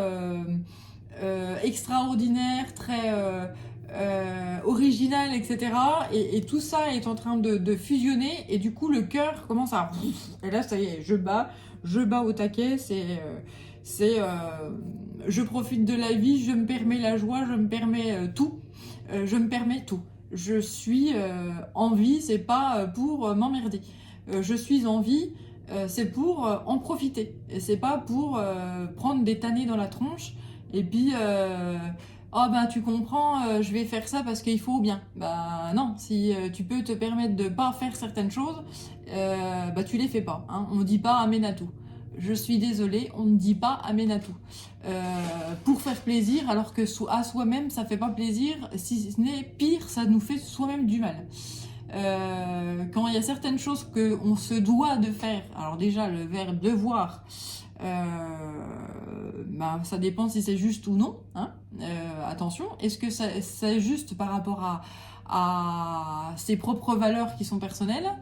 extraordinaire, très original, etc. Et tout ça est en train de fusionner et du coup le cœur commence à... Et là ça y est, je bats au taquet, je profite de la vie, je me permets la joie, je me permets tout, je me permets tout. Je suis en vie, c'est pas pour m'emmerder. Je suis en vie, c'est pour en profiter. Et c'est pas pour prendre des tannées dans la tronche et puis... oh ben tu comprends, je vais faire ça parce qu'il faut bien. Bah non, si tu peux te permettre de pas faire certaines choses, bah tu les fais pas. Hein. On dit pas amen à tout. Je suis désolée, on ne dit pas amen à tout. Pour faire plaisir, alors que à soi-même ça fait pas plaisir, si ce n'est pire, ça nous fait soi-même du mal. Quand il y a certaines choses qu'on se doit de faire, alors déjà le verbe devoir, bah, ça dépend si c'est juste ou non, hein. Attention, est-ce que c'est juste par rapport à ses propres valeurs qui sont personnelles,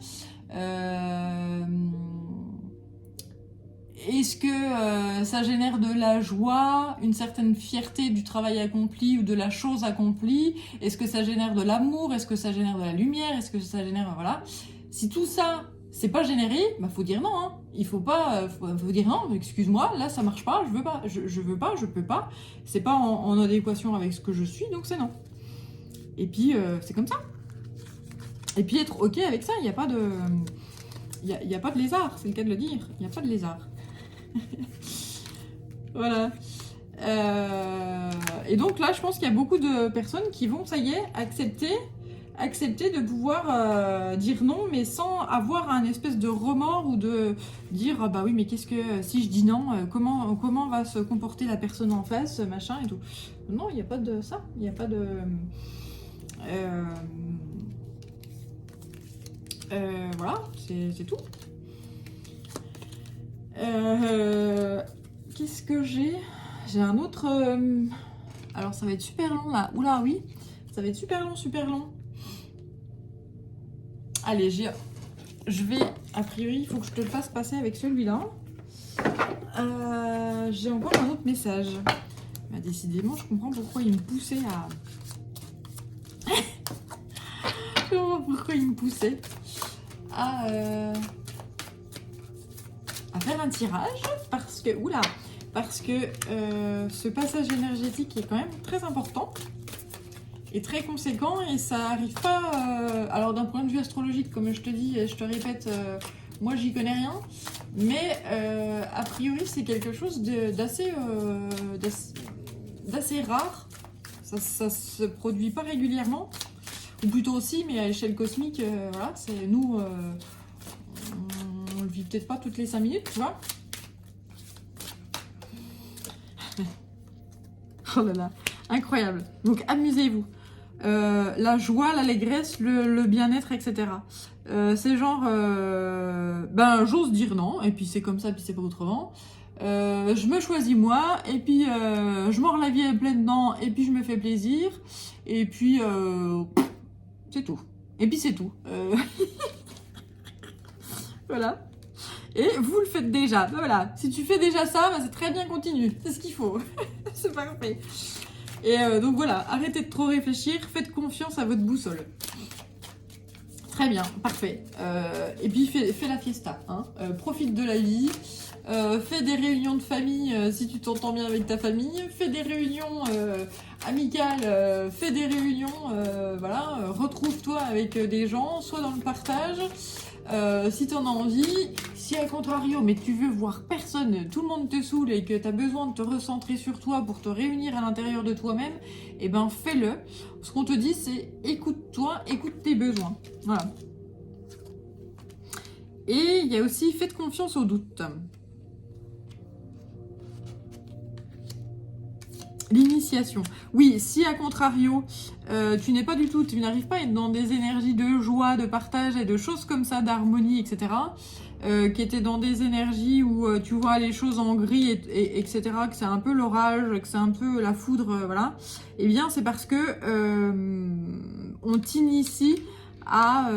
Est-ce que ça génère de la joie, une certaine fierté du travail accompli ou de la chose accomplie? Est-ce que ça génère de l'amour? Est-ce que ça génère de la lumière? Est-ce que ça génère... Voilà. Si tout ça, c'est pas généré, bah faut dire non. Hein. Il faut pas... faut dire non, excuse-moi, là ça marche pas, je veux pas. Je veux pas, je peux pas. C'est pas en adéquation avec ce que je suis, donc c'est non. Et puis, c'est comme ça. Et puis être ok avec ça, il n'y a pas de... Il y a pas de lézard, c'est le cas de le dire. Il n'y a pas de lézard. Voilà. Et donc là, je pense qu'il y a beaucoup de personnes qui vont, ça y est, accepter de pouvoir dire non, mais sans avoir un espèce de remords ou de dire ah bah oui, mais qu'est-ce que si je dis non, comment va se comporter la personne en face, machin et tout. Non, il n'y a pas de ça. Il n'y a pas de voilà, c'est tout. Qu'est-ce que j'ai? J'ai un autre... alors ça va être super long là. Oula oui, ça va être super long. Allez, je vais... A priori, il faut que je te le fasse passer avec celui-là. J'ai encore un autre message. Bah, décidément, je comprends pourquoi il me poussait à... je comprends pourquoi il me poussait à faire un tirage. Parce que... Oula! Parce que ce passage énergétique est quand même très important et très conséquent et ça arrive pas... alors d'un point de vue astrologique, comme je te dis, je te répète, moi j'y connais rien, mais a priori c'est quelque chose d'assez rare, ça se produit pas régulièrement, ou plutôt aussi, mais à l'échelle cosmique, voilà, c'est nous, on le vit peut-être pas toutes les 5 minutes, tu vois. Oh là là, incroyable. Donc amusez-vous. La joie, l'allégresse, le bien-être, etc. C'est genre, ben j'ose dire non, et puis c'est comme ça, puis c'est pas autrement. Je me choisis moi, et puis je mords la vie à pleines dents, et puis je me fais plaisir, et puis c'est tout. Et puis c'est tout. Voilà. Et vous le faites déjà. Ben voilà. Si tu fais déjà ça, ben c'est très bien, continue. C'est ce qu'il faut. C'est parfait. Et donc voilà, arrêtez de trop réfléchir, faites confiance à votre boussole. Très bien, parfait. Et puis fais la fiesta, hein. Profite de la vie, fais des réunions de famille si tu t'entends bien avec ta famille, fais des réunions amicales, fais des réunions, voilà, retrouve-toi avec des gens, sois dans le partage. Si tu en as envie, si à contrario, mais tu veux voir personne, tout le monde te saoule et que tu as besoin de te recentrer sur toi pour te réunir à l'intérieur de toi-même, eh ben fais-le. Ce qu'on te dit, c'est écoute-toi, écoute tes besoins. Voilà. Et il y a aussi faites confiance au doute. L'initiation. Oui, si à contrario, tu n'es pas du tout, tu n'arrives pas à être dans des énergies de joie, de partage et de choses comme ça, d'harmonie, etc., qui étaient dans des énergies où tu vois les choses en gris, etc., que c'est un peu l'orage, que c'est un peu la foudre, voilà, eh bien c'est parce que on t'initie à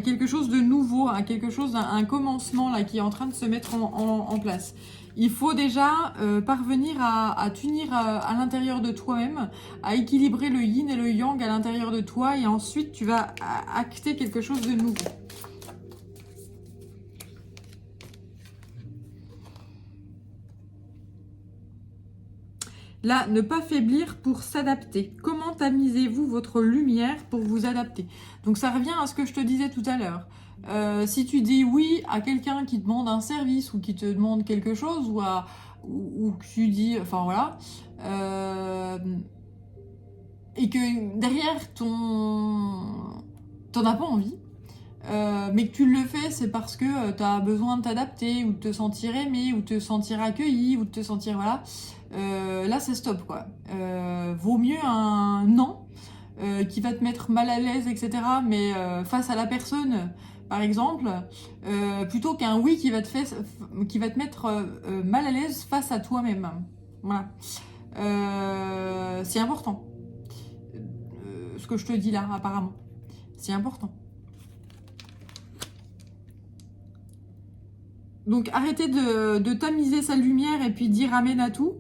quelque chose de nouveau, à quelque chose, un commencement là qui est en train de se mettre en place. Il faut déjà parvenir à t'unir à l'intérieur de toi-même, à équilibrer le yin et le yang à l'intérieur de toi, et ensuite tu vas acter quelque chose de nouveau. Là, ne pas faiblir pour s'adapter. Comment tamisez-vous votre lumière pour vous adapter? Donc ça revient à ce que je te disais tout à l'heure. Si tu dis oui à quelqu'un qui te demande un service ou qui te demande quelque chose, ou que tu dis, enfin voilà, et que derrière t'en as pas envie, mais que tu le fais, c'est parce que tu as besoin de t'adapter, ou de te sentir aimé, ou de te sentir accueilli, ou de te sentir, voilà. Là, c'est stop, quoi. Vaut mieux un non qui va te mettre mal à l'aise, etc., mais face à la personne, par exemple, plutôt qu'un oui qui va te mettre mal à l'aise face à toi-même. Voilà. C'est important. Ce que je te dis là, apparemment. C'est important. Donc arrêtez de tamiser sa lumière et puis dire amen à tout.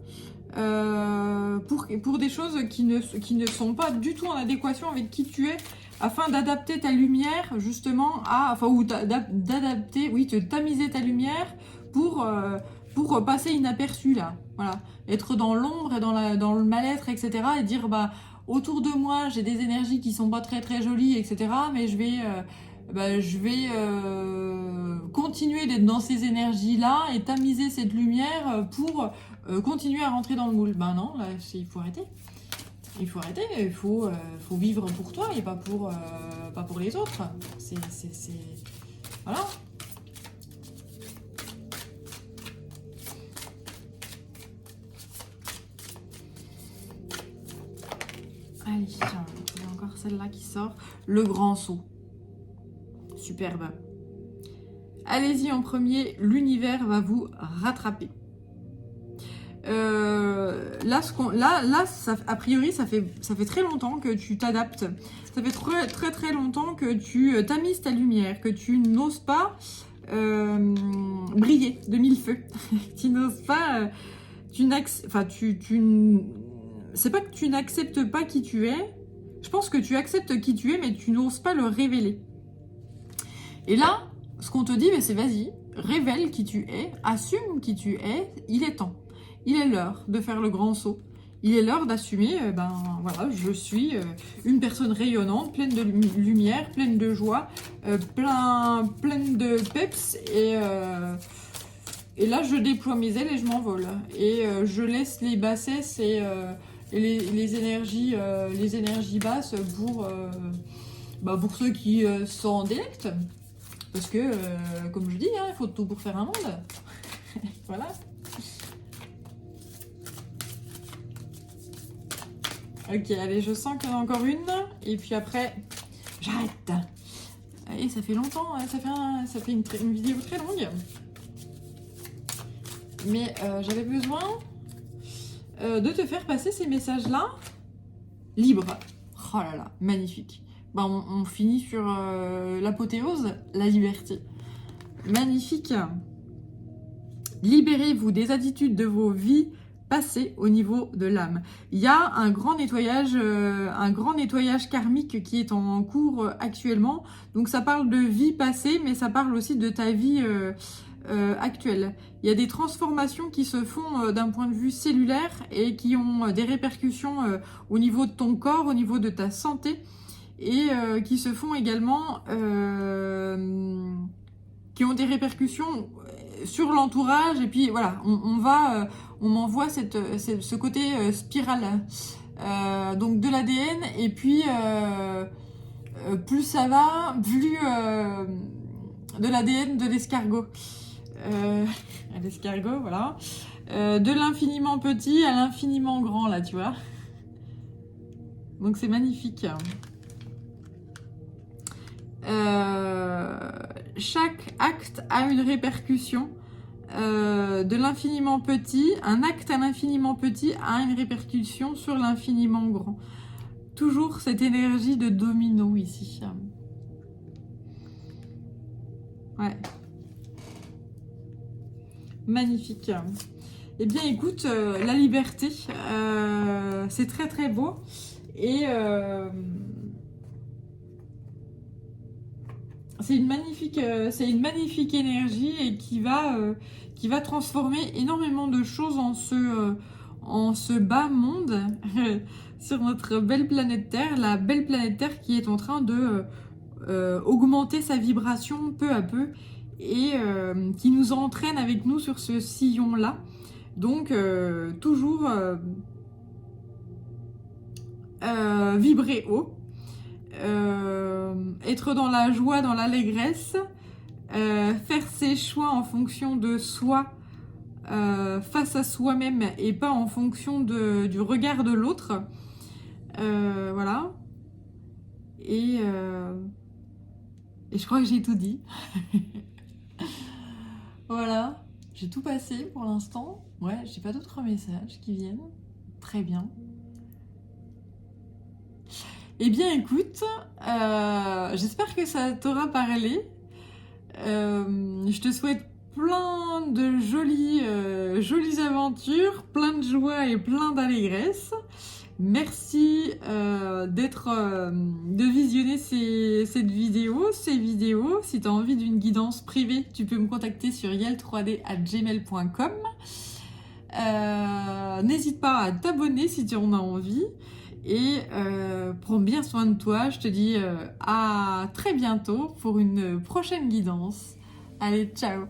Pour des choses qui ne sont pas du tout en adéquation avec qui tu es, afin d'adapter ta lumière justement à, enfin, ou d'adapter, oui, de tamiser ta lumière pour passer inaperçu là, voilà, être dans l'ombre et dans le mal-être, etc. Et dire bah autour de moi j'ai des énergies qui sont pas très très jolies, etc. Mais je vais continuer d'être dans ces énergies-là et tamiser cette lumière pour continuer à rentrer dans le moule. Ben non, là, il faut arrêter. Il faut arrêter, faut vivre pour toi et pas pour les autres. Voilà. Allez, il y a encore celle-là qui sort. Le grand saut. Superbe. Allez-y en premier, l'univers va vous rattraper. Là, ça, a priori, ça fait très longtemps que tu t'adaptes. Ça fait très, très, très longtemps que tu tamises ta lumière, que tu n'oses pas briller de mille feux. Tu n'oses pas... c'est pas que tu n'acceptes pas qui tu es. Je pense que tu acceptes qui tu es, mais tu n'oses pas le révéler. Et là, ce qu'on te dit, c'est vas-y, révèle qui tu es, assume qui tu es, il est temps. Il est l'heure de faire le grand saut. Il est l'heure d'assumer, voilà, je suis une personne rayonnante, pleine de lumière, pleine de joie, pleine de peps. Et là, je déploie mes ailes et je m'envole. Et je laisse les bassesses et les énergies basses pour ceux qui s'en délectent. Parce que, comme je dis, il faut tout pour faire un monde. Voilà. Ok, allez, je sens qu'il y en a encore une. Et puis après, j'arrête. Et ça fait longtemps, hein, ça fait une vidéo très longue. Mais j'avais besoin de te faire passer ces messages-là libres. Oh là là, magnifique. On finit sur l'apothéose, la liberté. Magnifique. Libérez-vous des attitudes de vos vies passées au niveau de l'âme. Il y a un grand nettoyage karmique qui est en cours actuellement. Donc ça parle de vie passée, mais ça parle aussi de ta vie actuelle. Il y a des transformations qui se font d'un point de vue cellulaire et qui ont des répercussions au niveau de ton corps, au niveau de ta santé, et qui se font également, qui ont des répercussions sur l'entourage. Et puis voilà, on m'envoie ce côté spirale, donc de l'ADN. Et puis plus ça va, plus de l'ADN de l'escargot. L'escargot, voilà. De l'infiniment petit à l'infiniment grand, là, tu vois. Donc c'est magnifique. Chaque acte a une répercussion. De l'infiniment petit, un acte à l'infiniment petit a une répercussion sur l'infiniment grand. Toujours cette énergie de domino ici. Ouais. Magnifique. Eh bien, écoute, la liberté, c'est très très beau. Et c'est une magnifique énergie et qui va transformer énormément de choses en ce bas monde sur notre belle planète Terre, la belle planète Terre qui est en train de augmenter sa vibration peu à peu et qui nous entraîne avec nous sur ce sillon-là. Donc, toujours vibrer haut. Être dans la joie, dans l'allégresse, faire ses choix en fonction de soi, face à soi-même et pas en fonction du regard de l'autre. Voilà. Et je crois que j'ai tout dit. Voilà. J'ai tout passé pour l'instant. Ouais, j'ai pas d'autres messages qui viennent. Très bien. Eh bien, écoute, j'espère que ça t'aura parlé. Je te souhaite plein de jolies aventures, plein de joie et plein d'allégresse. Merci de visionner ces vidéos. Si tu as envie d'une guidance privée, tu peux me contacter sur yel3d@gmail.com. N'hésite pas à t'abonner si tu en as envie. Et prends bien soin de toi. Je te dis à très bientôt pour une prochaine guidance. Allez, ciao!